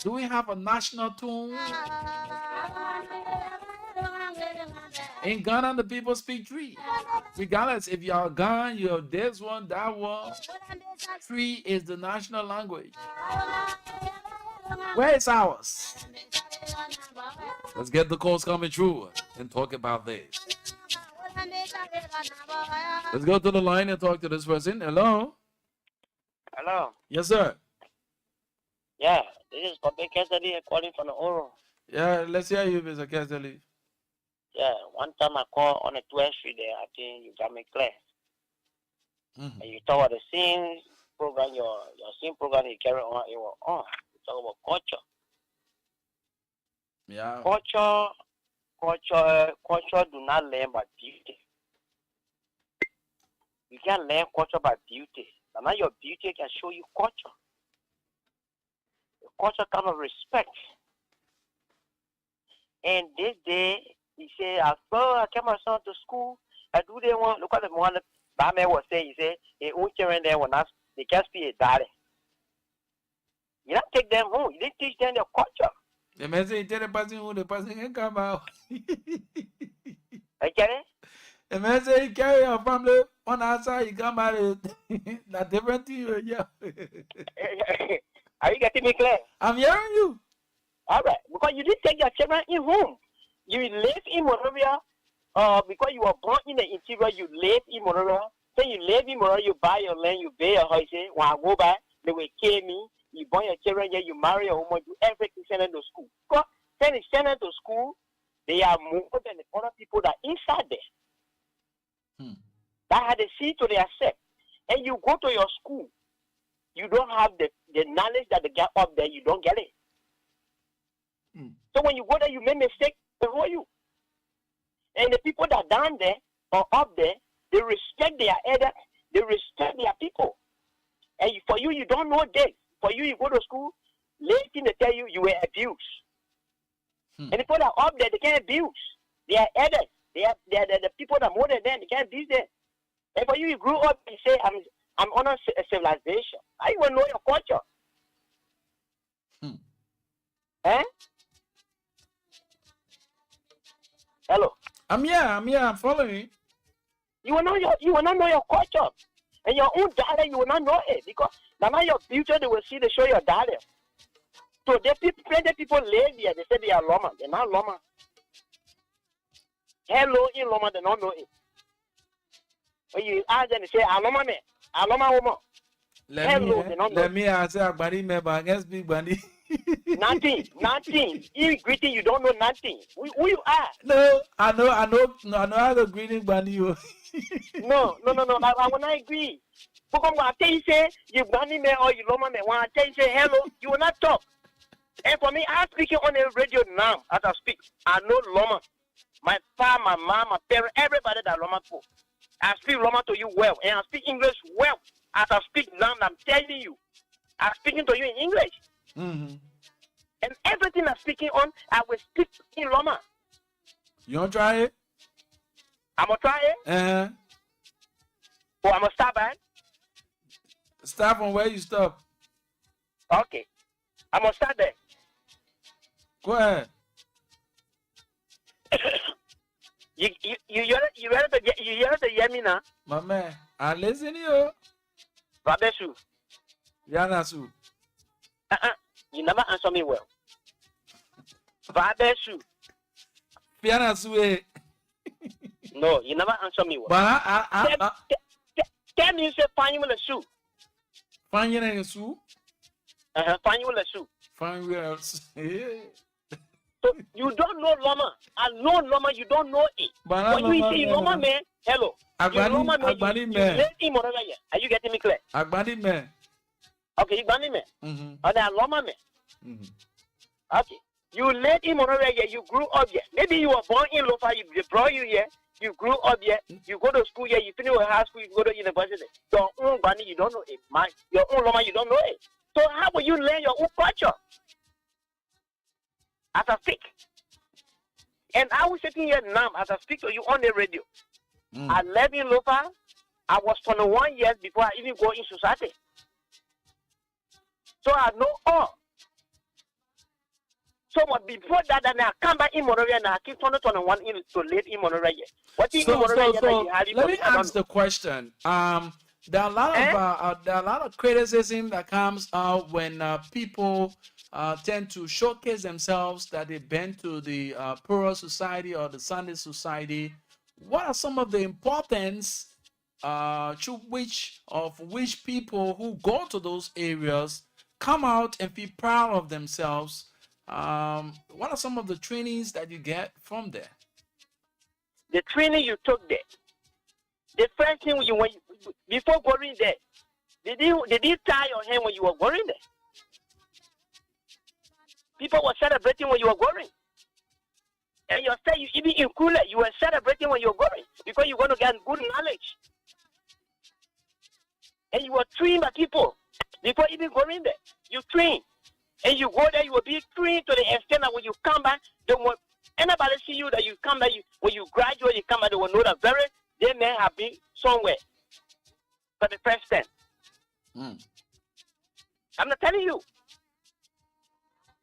Do we have a national tune? In Ghana, the people speak Twi. Regardless if you're Ghana, you're this one, that one. Twi is the national language. Where is ours? Let's get the calls coming through and talk about this. Let's go to the line and talk to this person. Hello? Hello. Yes, sir. Yeah, this is Kobe Kesali calling from the Oro. Yeah, let's hear you, Mr. Kesali. Yeah, one time I called on the 12th Street there, I think you got me clear. Mm-hmm. And you talk about the same program, your same program you carry on, it was on. You talk about culture. Yeah. Culture do not learn by beauty. You can't learn culture by beauty. And now your beauty can show you culture. The culture kind of respect. And this day, he said, I came my son to school. I do they want, look at the one that man was saying, he said, they own children there will not, they can't speak a daddy. You don't take them home. You didn't teach them their culture. The message tell the person who the person can come out. I get it? The message carry your family on outside, you come out. Not different to you, yeah. Are you getting me clear? I'm hearing you. All right. Because you didn't take your children in home. You live in Monrovia. Because you were born in the interior, you live in Monrovia. Then you live in Monrovia, you buy your land, you pay your house. When I go back, they will kill me. You born your children here, you marry your woman, do everything, send them to school. Because when you send them to school, they are more than the other people that are inside there. That had a seed to their self. And you go to your school, you don't have the knowledge that they get up there, you don't get it. So when you go there, you make mistakes before you. And the people that are down there or up there, they respect their elders, they respect their people. And for you, you don't know this. For you, you go to school, late thing they tell you, you were abused. And the people that are up there, they can't abuse. They are elders. They are the people that are more than them, they can't abuse them. And for you grew up and say, I'm on a civilization. I even know your culture. Eh? Hello. I'm here. I'm following. You will not know your culture. And your own dialect, you will not know it. Because now your future, they will see, they show your dialect. So plenty people live here, they say they are Loma. They're not Loma. Hello in Loma, they don't know it. When you ask them, they say, Aloma me, Aloma woman. Let me answer Agbani me, but I guess big Bani. Nothing. You greeting, you don't know nothing. Who you are? No, I know how to greeting Bani. No. I will not agree. Because when I tell you say you Bani me or you Loma me, when I tell you say hello, you will not talk. And for me, I'm speaking on the radio now as I speak. I know Loma. My father, my mom, my parents, everybody that Loma for. I speak Loma to you well, and I speak English well. As I speak now, I'm telling you, I'm speaking to you in English. Mm-hmm. And everything I'm speaking on, I will speak in Loma. You want to try it? I'm going to try it. Uh-huh. Oh, I'm going to stop by. Stop from where you stop. Okay. I'm going to start there. Go ahead. You hear to hear me now? My man, I listen to you. Babesu. Yanasu. You never answer me well. Babesu. Yanasu. No, you never answer me well. But Tell me you say find you with a shoe. Find you in a shoe? Find you with a shoe. Find you. So you don't know Loma. I know Loma, you don't know it. When you say Loma man, hello. Agbani man. Are you getting me clear? Agbani man. Okay, Agbani man. Mm-hmm. Or the Loma man. Mm-hmm. Okay. You live in Monrovia here, you grew up here. Maybe you were born in Lofa, they brought you here, you grew up here, you go to school here, you finish with high school, you go to university. Your own Bani, you don't know it. Your own Loma, you don't know it. So how will you learn your own culture? As I speak. And I was sitting here now as I speak to you on the radio. I lived in Lofa. I was 21 years before I even go in society. So I know all. So what before that, and I come back in Monrovia and I keep 21 in to live in Monrovia. What is in Monrovia? Let me ask the question. There are a lot of criticism that comes out when people tend to showcase themselves that they've been to the poorer society or the Sunday society. What are some of the importance to which people who go to those areas come out and be proud of themselves? What are some of the trainings that you get from there? The training you took there. The first thing before going there, did you tie your hand when you were going there? People were celebrating when you were going. And you say you even in cooler, you were celebrating when you were going because you're going to get good knowledge. And you were trained by people before even going there. You train. And you go there, you will be trained to the extent that when you come back, anybody see you that you come back, when you graduate, you come back, they will know that they may have been somewhere for the first time. I'm not telling you.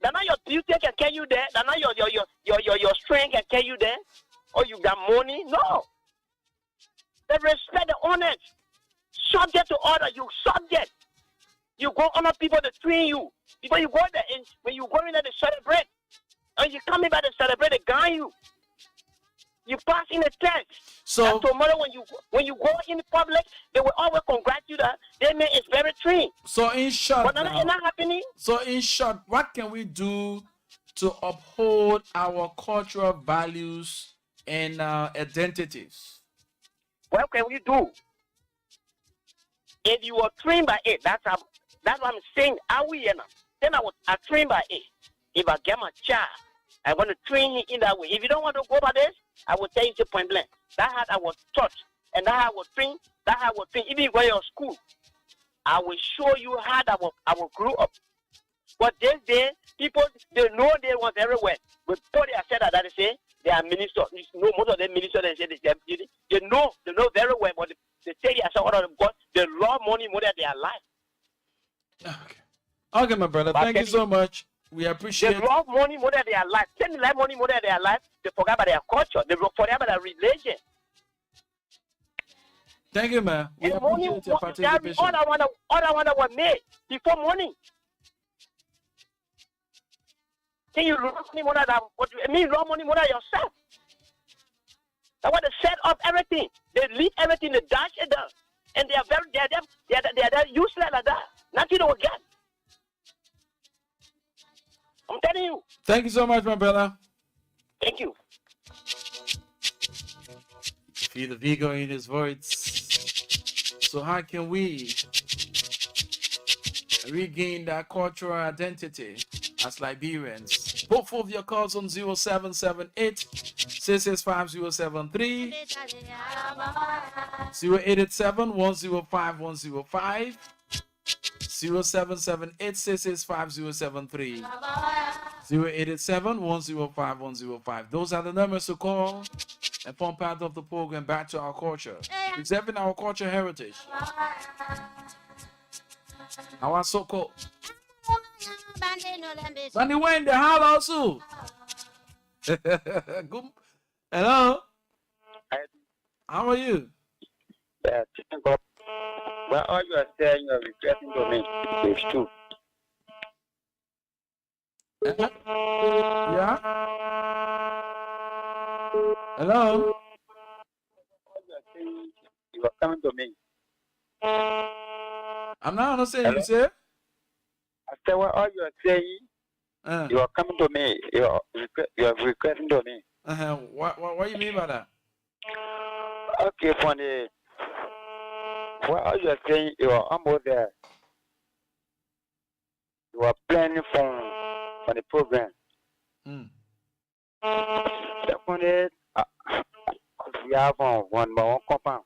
That not your beauty can carry you there. That not your strength can carry you there. Or you got money. No. They respect the honors. Subject to order. You subject. You go honor people that train you. Before you go there, and when you go in there to celebrate, and you come in by to celebrate, they gun you. You pass in the test. So tomorrow when you go in public, they will always congratulate you that they man is very trained. So in short, but it's not happening. So in short, what can we do to uphold our cultural values and identities? What can we do? If you are trained by it, that's what I'm saying. Are we here now? Then I train by it. If I get my child, I want to train him in that way. If you don't want to go by this, I will tell you to point blank. That's how I was taught, and that's how I was trained. That's how I was trained. Even when you're in school, I will show you how I will grow up. But this day, people they know they want everywhere. But before they said that they say they are ministers. You know, most of them ministers, they know very well, but they say yes, all of them, because they love money more than their life. Okay. Okay, my brother. Thank you so much. We They appreciate. love money more than their life. They like money more than their life. They forget about their culture. They forget about their religion. Thank you, man. We And money, appreciate your participation. all I want was made before money. Can you love money more than what you mean? Love money more than yourself. That's why they set up everything. They leave everything. They dash it down, and they are useless like that. Nothing will get. I'm telling you. Thank you so much, my brother. Thank you. Feel the vigor in his voice. So how can we regain that cultural identity as Liberians? Both of your calls on 0778 665 087 105 105 0778 665 087 105 105. Those are the numbers to call and form part of the program Back to Our Culture, preserving our culture heritage. Our so-called Sandy Wayne, the hello, Sue. Good. Hello. How are you? Well, all you are saying, you are requesting to me is true. Yeah. Hello. All you are saying, you are coming to me. I'm not understanding you, sir. I said, well, all you are saying, you are coming to me. You are requesting to me. What do you mean by that? Okay, what all you are saying, you are almost there. You are planning for the program. Secondly, we have one more compound.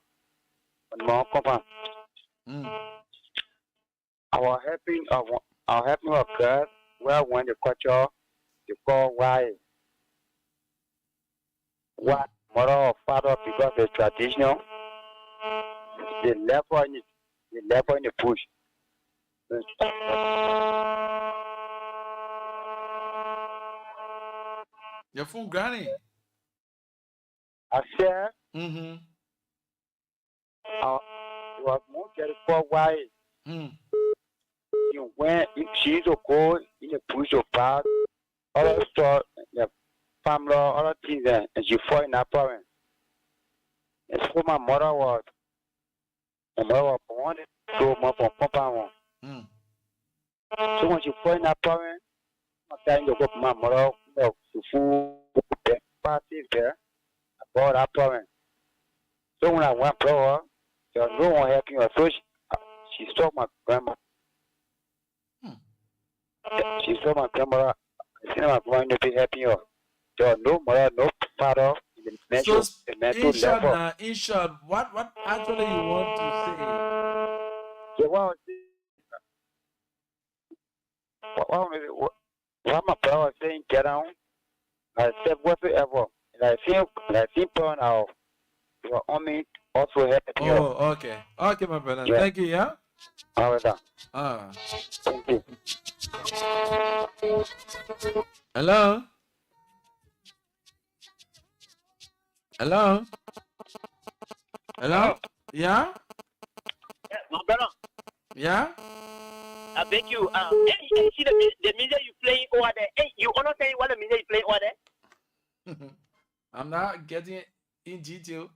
Our helping of girls, well, when the culture, you call why. What mother or father, because it's traditional, they left in the push. Your phone granny. I said, Mm-hmm. was more careful why you went, she's a go in the push of part, other store, the family, other things, and she fought in her parents. And so my mother was born, so my papa. So when she fought in her parents, I'm trying to go to my mother, to food, parties there, about her parents. So when I went to her, there was no one helping her. So she saw my grandma. She saw my grandmother. She was going to be helping her. There was no mother, no father in the mental, level. In short, what actually you want to say? So what my brother was saying, get down. I said whatsoever. And I think point out your army also helping you. Oh, okay. Okay, my brother. Yeah. Thank you, yeah? All right, thank you. Hello? Hello? Hello? Yeah? My brother, Yeah? I beg you. Hey, see the music you playing over there. Hey, you understand what the music you playing over there? I'm not getting in detail.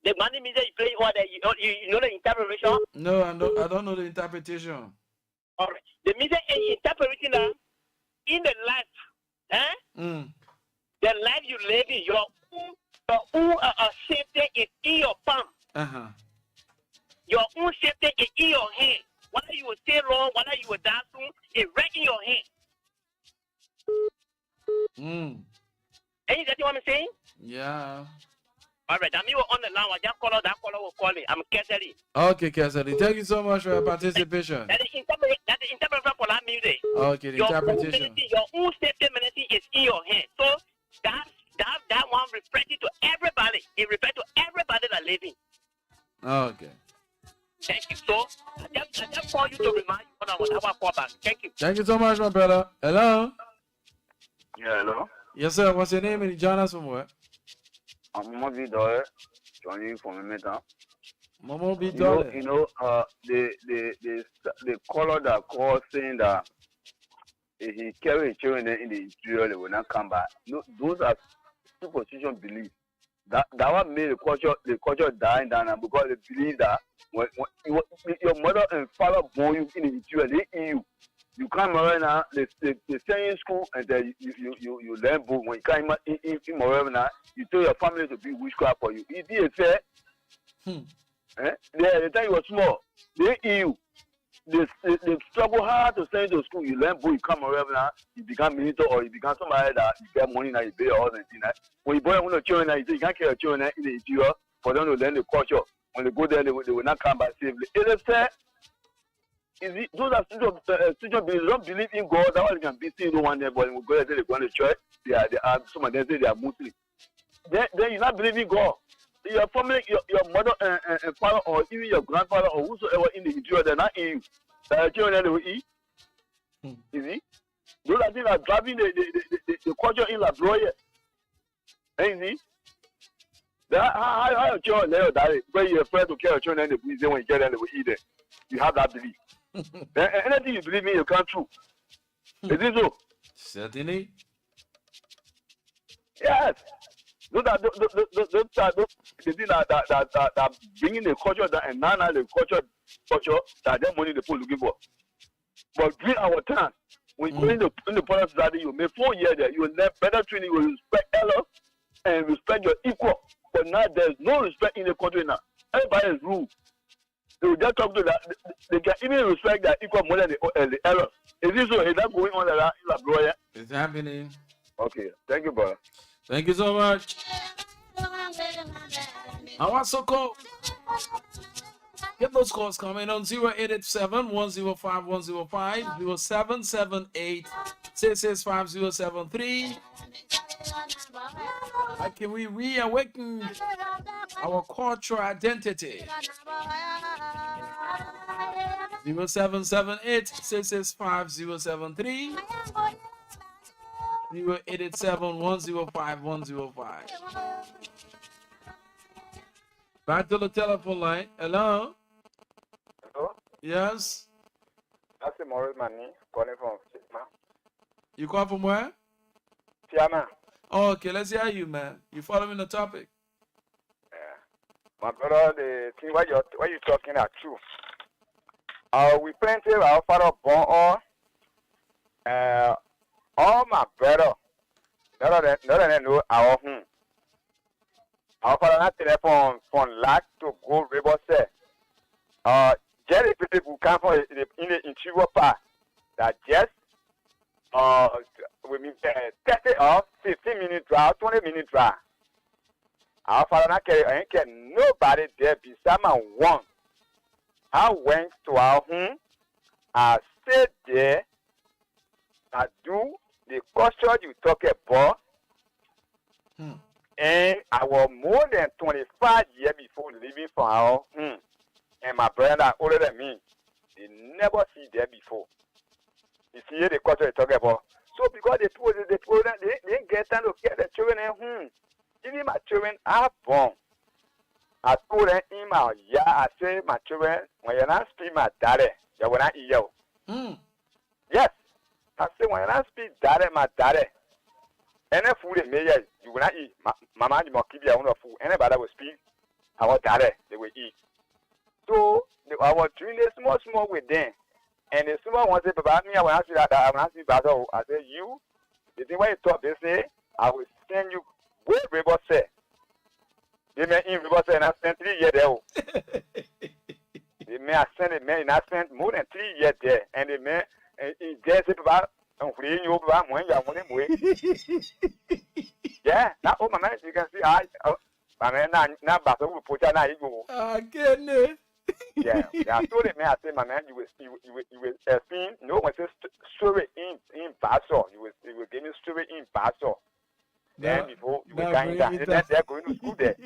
The money music you playing over there. You know the interpretation? No, I don't know the interpretation. All right. The music is interpreting in the life. The life you live in, your own safety is in your palm. Your own safety is in your hand. Whether you will stay long, whether you will die soon, it's right in your hand. And you get what I'm saying? Yeah. All right, I'm on the line. That caller will call me. I'm Kesari. Okay, Kesari. Thank you so much for your participation. That is interpretation for that music. Okay, the interpretation. Your own safety is in your hand. So that one refers to everybody. It refers to everybody that living. Okay. Thank you. So I just call you to remind you when I was our call back. Thank you. Thank you so much, my brother. Hello. Yeah, hello. Yes, sir. What's your name and you join us from where? I'm Mobi Doyle, joining from Meta. Momo B. You Dollar. know, the color that called saying that if he carry children in the interior, they will not come back. No, those are superstition beliefs. That one made the culture dying down because they believe that when your mother and father born you in the interior, they eat you. You come around now, they stay in school and then you learn book. When you come in Moreover now, you tell your family to be witchcraft for you. It is fair. The time you were small, they eat you. They struggle hard to send you to school. You learn book, you come around now, you become military or you become somebody that you get money now, you pay all the thing. When you born your children now, you say you can't carry your children in the interior for them to learn the culture. When they go there, they will not come back safely. It is fair. Those are students don't believe in God. That's why they can be seen no one there, but when we go there, they go to church. They are some of them say they are Muslim. Then you not believe in God. Your family, your mother and father, or even your grandfather, or whosoever in the interior, they're not in you. The children they will eat. You see? Those are things that are driving the culture in La Broye. You see? How your children let you die? When you're afraid to carry your children in the prison, when you get there, they will eat them. You have that belief. Anything you believe in, you can't true. Is it so? Certainly. Yes. Those are the things that bringing the culture down, and now the culture that them money the people looking for. But during our time, when you go in the policy society, you make 4 years there, you will learn better training, you will respect elders and respect your equal. But now there's no respect in the country now. Everybody is rude. They will just talk to that. They can even respect their equal more than the elders. Is this so? Is that going on like that in La Broye? It's happening. Okay. Thank you, brother. Thank you so much. Awasoko. Get those calls coming on 0887 105 105 0778 665 How can we reawaken our cultural identity? 0778 665 073 0887 105 105. Back to the telephone line. Hello? Hello? Yes? That's Maurice Mani calling from Fiama. You call from where? Fiama. Oh, okay, let's hear you, man. You following the topic? Yeah. My brother, the thing what you talking are true. We plenty our father born all my brother. None of them know our home. Our father not telephone from lack to go river say. Jerry people who come from in the interior part that just we mean 30 or 15-minute drive, 20-minute drive. Our father not carry nobody there beside my one. I went to our home. I stayed there. I do the culture you talk about. And I was more than 25 years before leaving from our home. And my brother older than me. They never see there before. You see the culture you talk about. So because they didn't get time to get the children at home. Even my children are born. I told them in my I say my children, when you're not speak my daddy, you will not eat you. Yes. I say when you not speak daddy, my daddy. Any food they make, you will not eat. Mama, you must keep your own food. Anybody will speak our daddy, they will eat. So I was doing this small with them. And the small one said, Papa, me, I will ask you that. I will ask you that. I said, you, the thing when you talk, they say, I will send you where River say. They may in River say, and I spent 3 years there. They may have sent a man, and I spent more than 3 years there. And they may, they say, Papa, I'm free, you over when you are money. Yeah, now, oh, my man, you can see, my man, now, but I will put you now. Again, yeah, I told him, I said, my man, you will see, no one says story in Basel. You will give me story in Basel. Then before you will kind that, and then they're going to school there.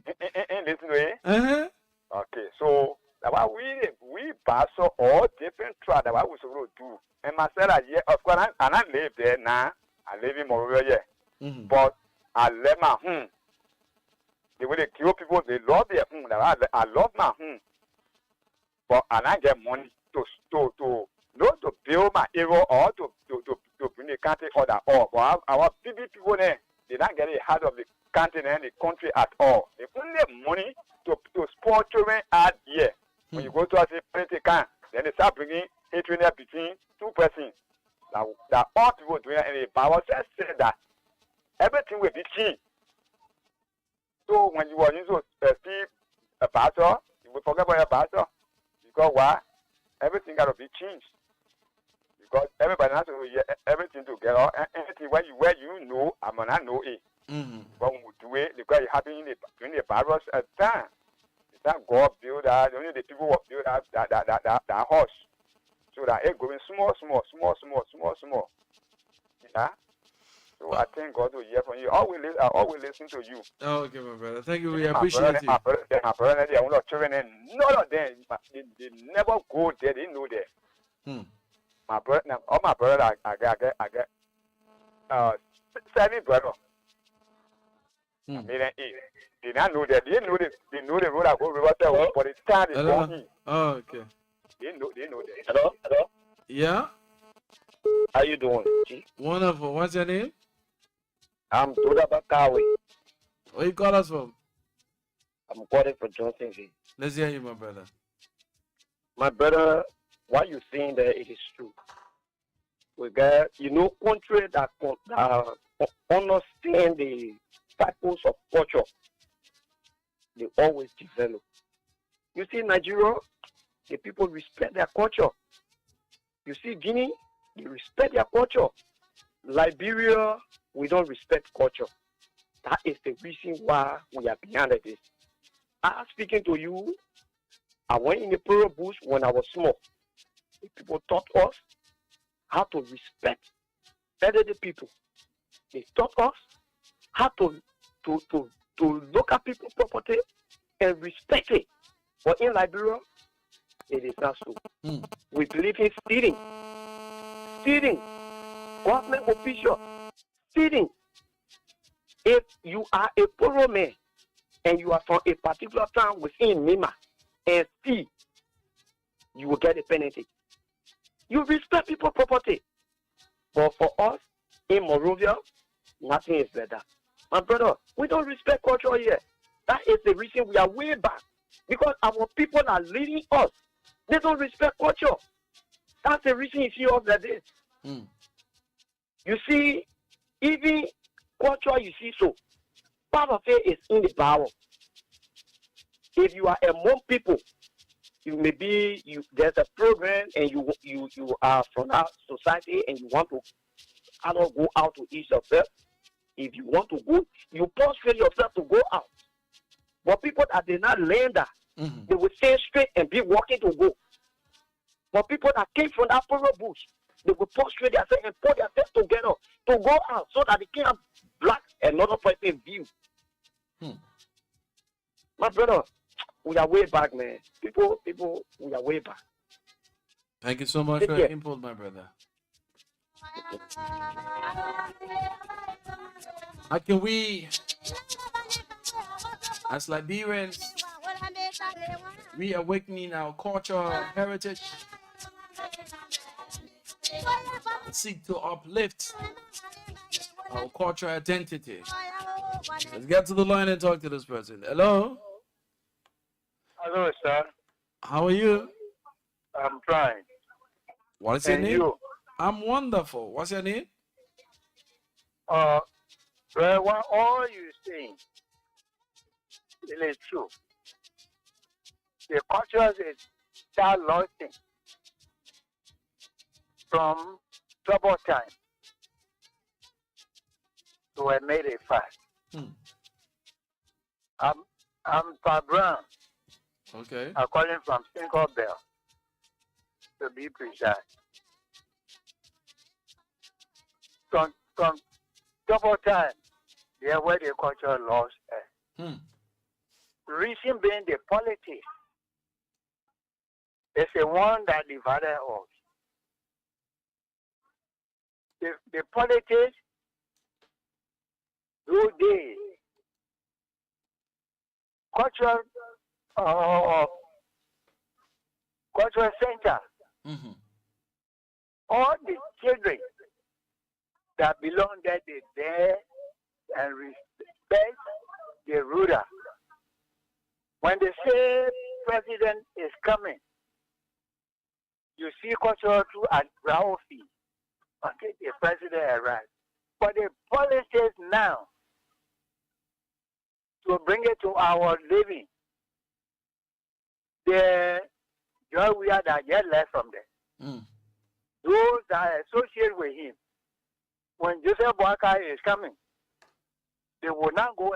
And listen to it. Uh-huh. Okay, so that's why we pass all different tribes. That's what we supposed to do. And myself, yeah, of course, and I live there now. I live in Monrovia, yeah. Mm-hmm. But I love my home. The way they kill people, they love their home. I love my home. But I don't get money to not to build my area or to bring the country order all. But our people there, they don't get a heart of the continent, the country at all. They only have money to spoil children out here. When you go to a political, then they start bringing hatred between two persons. That all people doing, and the Bible said that everything will be changed. So when you are used to see a pastor, you will forget about your pastor. Because why? Everything got to be changed. Because everybody has to hear everything together. And anything where you know, I may not know it. Mm-hmm. But when we do it, because it happened during the virus at time. It's not God build that, only the people will build that house. So that it going small. Yeah? So I thank God to hear from you. I always listen to you. Okay, my brother. Thank you. We appreciate you. My brother, they are not children, and none of them, they never go there. They know that. My brother, all my brother, I get 7 brothers. I mean, they not know that. They know the road I go river there, but it's time is going. Oh, okay. They know that. Hello? Yeah. How you doing, G? Wonderful. What's your name? I'm Doda Bakawi. Where you call us from? I'm calling for Johnsonville. Let's hear you, my brother. My brother, what you saying there, it is true. We got, country that understand the cycles of culture, they always develop. You see, Nigeria, the people respect their culture. You see, Guinea, they respect their culture. Liberia, we don't respect culture. That is the reason why we are behind this. I'm speaking to you. I went in the Pearl Bush when I was small. The people taught us how to respect elderly people. They taught us how to look at people's property and respect it. But in Liberia, it is not so. We believe in stealing. Government official, stealing. If you are a poor man and you are from a particular town within Mima and steal, you will get a penalty. You respect people's property. But for us in Monrovia, nothing is better. My brother, we don't respect culture here. That is the reason we are way back. Because our people are leading us. They don't respect culture. That's the reason you see us like this. You see, even culture you see so, part of it is in the Bible. If you are among people, there's a program and you are from that society and you want to go out to eat yourself. If you want to go, you prostrate yourself to go out. But people that did not learn that, they will stay straight and be walking to go. But people that came from that Pearl Bush, they will prostrate themselves and put themselves together to go out so that they can't block another person's view. My brother, we are way back, man. People, we are way back. Thank you so much for your input, my brother. How can we, as Liberians, reawakening our cultural heritage, seek to uplift our cultural identity? Let's get to the line and talk to this person. Hello? Hello, sir. How are you? I'm trying. What is your And name? you? I'm wonderful. What's your name? Well, what all you saying, it is true. The culture is that lost thing from trouble time. So I made a fact. I'm Pat Brown. Okay. I'm calling from Single Bell, to be precise. double time. There where the culture lost. Hmm. Reason being the politics is the one that divided us. The politics, those days, cultural, uh, cultural center, Mm-hmm. all the children that belong there, they there and respect the ruler. When they say president is coming, you see culture through a ground fee. Okay, the president arrives. But the politics now to bring it to our living, the joy we are that get left from them. Mm. Those that are associated with him, when Joseph Boakai is coming, they will not go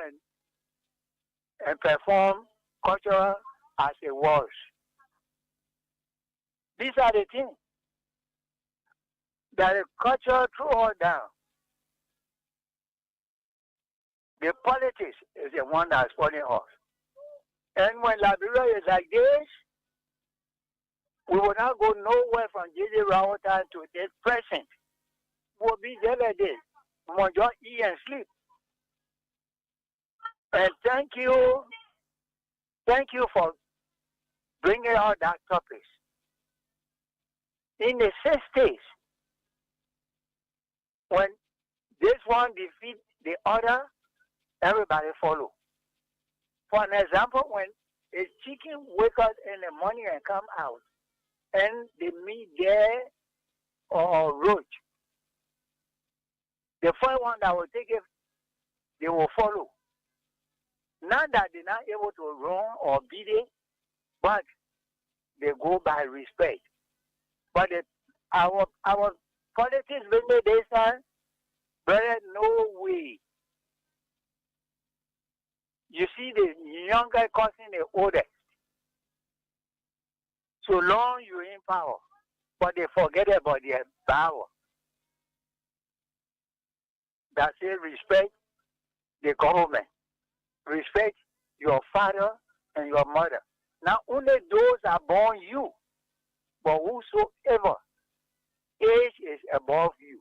and perform culture as it was. These are the things that the culture threw all down. The politics is the one that's spoiling us. And when Liberia is like this, we will not go nowhere from J.J. Rawatan to the present. We'll be there like this. We will just eat and sleep. And thank you for bringing out that topic. In the 60s, when this one defeat the other, everybody follow. For an example, when a chicken wake up in the morning and come out, and they meet there or roach, the first one that will take it, they will follow. Not that they're not able to run or beat it, but they go by respect. But our politics when they say, brother, no way. You see the younger causing the older. So long you're in power, but they forget about their power. That say respect the government, respect your father and your mother. Not only those are born you, but whosoever age is above you.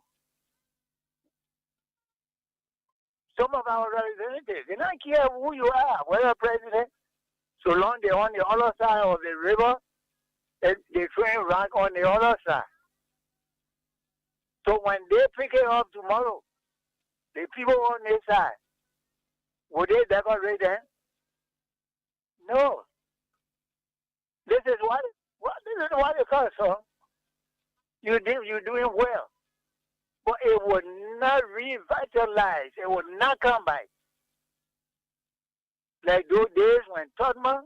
Some of our representatives, they don't care who you are, whether president, so long they're on the other side of the river, they train rank on the other side. So when they pick it up tomorrow, the people on this side, would they decorate them? No. This is what it comes from. You're doing well. But it would not revitalize. It would not come back. Like those days when Tottenham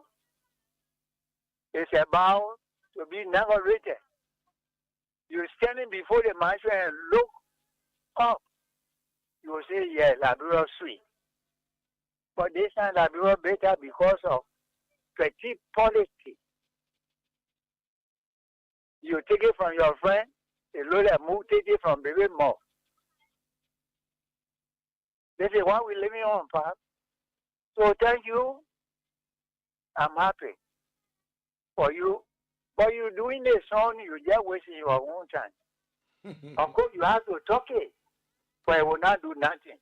is about to be inaugurated. You're standing before the mansion and look up. You will say, yeah, Liberia sweet. But this time Liberia better because of petty politics. You take it from your friend, you look at move, take it from baby more. This is what we're living on, Pop. So thank you. I'm happy for you. But you're doing this song, you're just wasting your own time. Of course, you have to talk it, but it will not do nothing.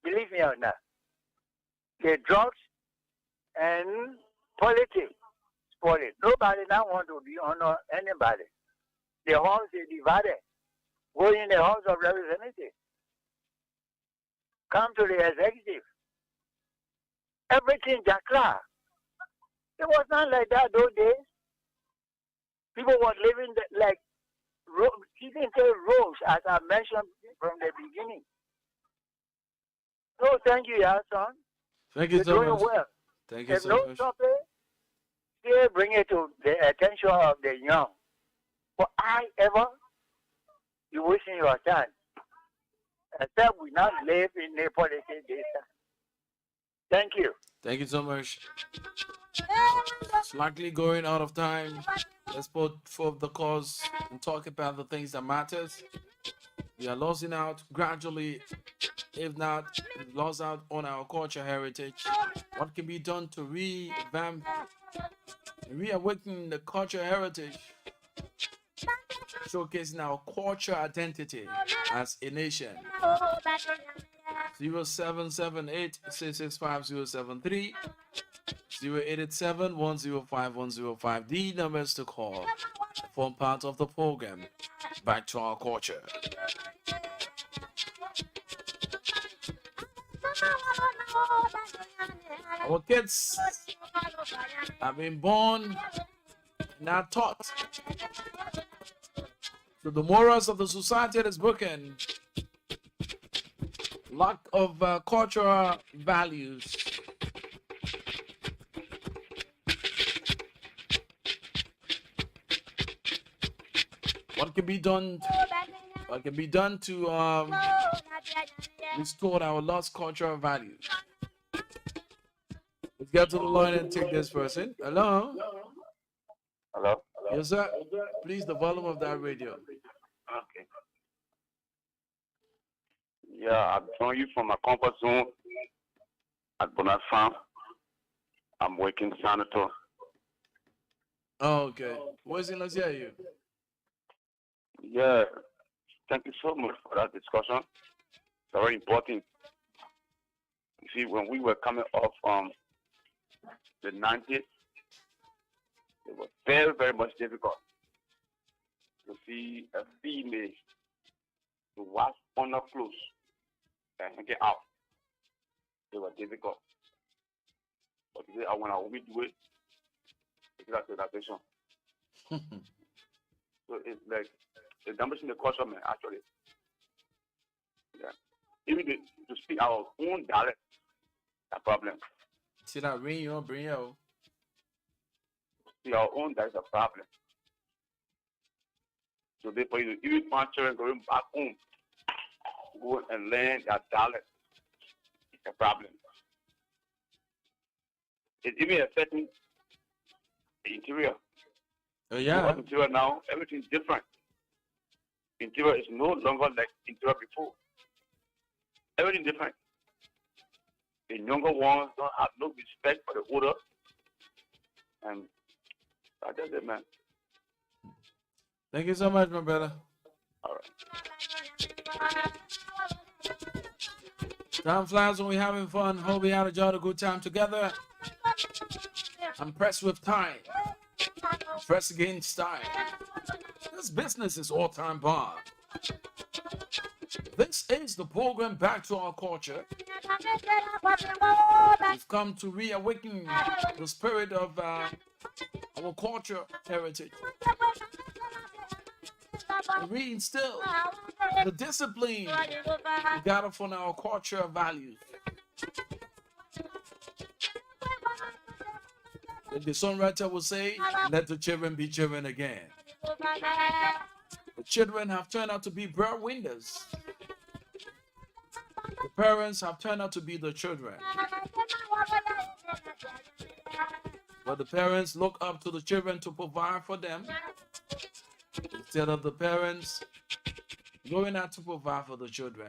Believe me or not. The drugs and politics spoil it. Nobody now want to be under anybody. The house is divided. Go in the House of Representatives. Come to the executive. Everything Jakla. It was not like that those days. People were living like keeping their roles, as I mentioned from the beginning. So thank you, son. Thank you You're so doing much. well. Thank you If so no much. topic, still bring it to the attention of the young. For you wasting your time. Except we not live in the politics this time. Thank you. Thank you so much. Slightly going out of time. Let's put forth the cause and talk about the things that matters. We are losing out gradually If not, we've lost out on our culture heritage. What can be done to revamp, reawaken the culture heritage, showcasing our culture identity as a nation? 0778 665 073 0887 105 105. The numbers to call. Form part of the program. Back to our culture. Our kids have been born and are taught. So the morals of the society is broken. Lack of cultural values. What can be done? What can be done to restore our lost cultural values? Let's get to the line and take this person. Hello? Hello? Yes, sir. Please, the volume of that radio. Okay. Yeah, I'm joining you from my comfort zone at Bonat Farm. I'm working senator. Oh, okay. Where's in? Let's hear you. Yeah, thank you so much for that discussion. It's very important. You see, when we were coming off from the 90s, it was very, very much difficult to see a female to wash on her clothes and get out. It was difficult. But today, when I women do it, it's like a relaxation. So it's like the damage in the culture, man, actually. Yeah. Even to speak our own dialect, a problem. See that ring you bring you. Speak our own dialect, a problem. So therefore, even my children going back home, go and learn their dialect, it's a problem. It's even affecting the interior. Oh, yeah. Interior now, everything's different. Interior is no longer like interior before. Everything different. The younger ones don't have no respect for the older. And that's it, man. Thank you so much, my brother. All right. Time flies when we're having fun. Hope we had a good time together. I'm pressed with time. Pressed against time. This business is all-time bomb. This is the program Back to Our Culture. We've come to reawaken the spirit of our culture heritage. Reinstill the discipline we gather from our culture values. The songwriter will say, let the children be children again. The children have turned out to be breadwinners. The parents have turned out to be the children. But the parents look up to the children to provide for them, instead of the parents going out to provide for the children.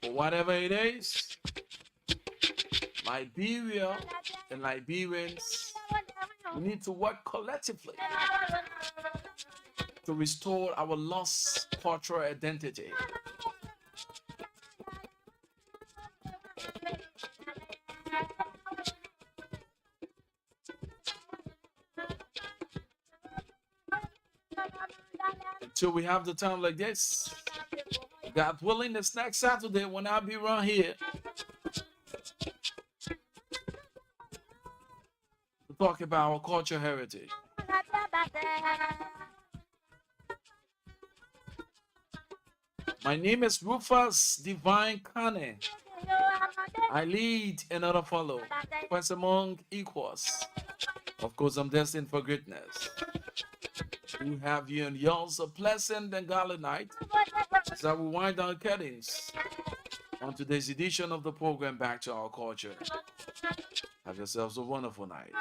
But whatever it is, Liberia and Liberians, we need to work collectively to restore our lost cultural identity. Until we have the time like this, God willing, this next Saturday when I'll be around here to talk about our culture heritage. My name is Rufus Divine Kane. I lead and other follow. First among equals. Of course, I'm destined for greatness. We have you and yours a pleasant and godly night as I will wind down curtains on today's edition of the program Back to Our Culture. Have yourselves a wonderful night.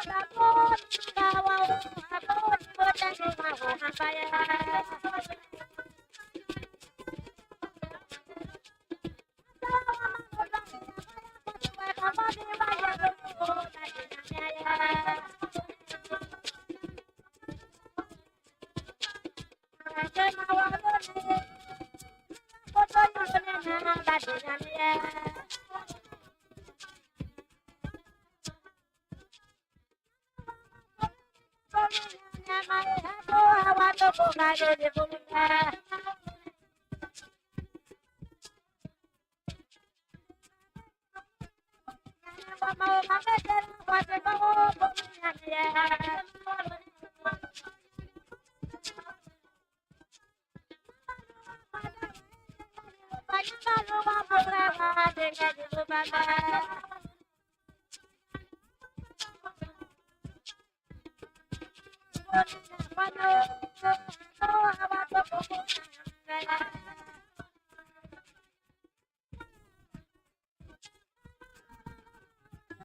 Thank you.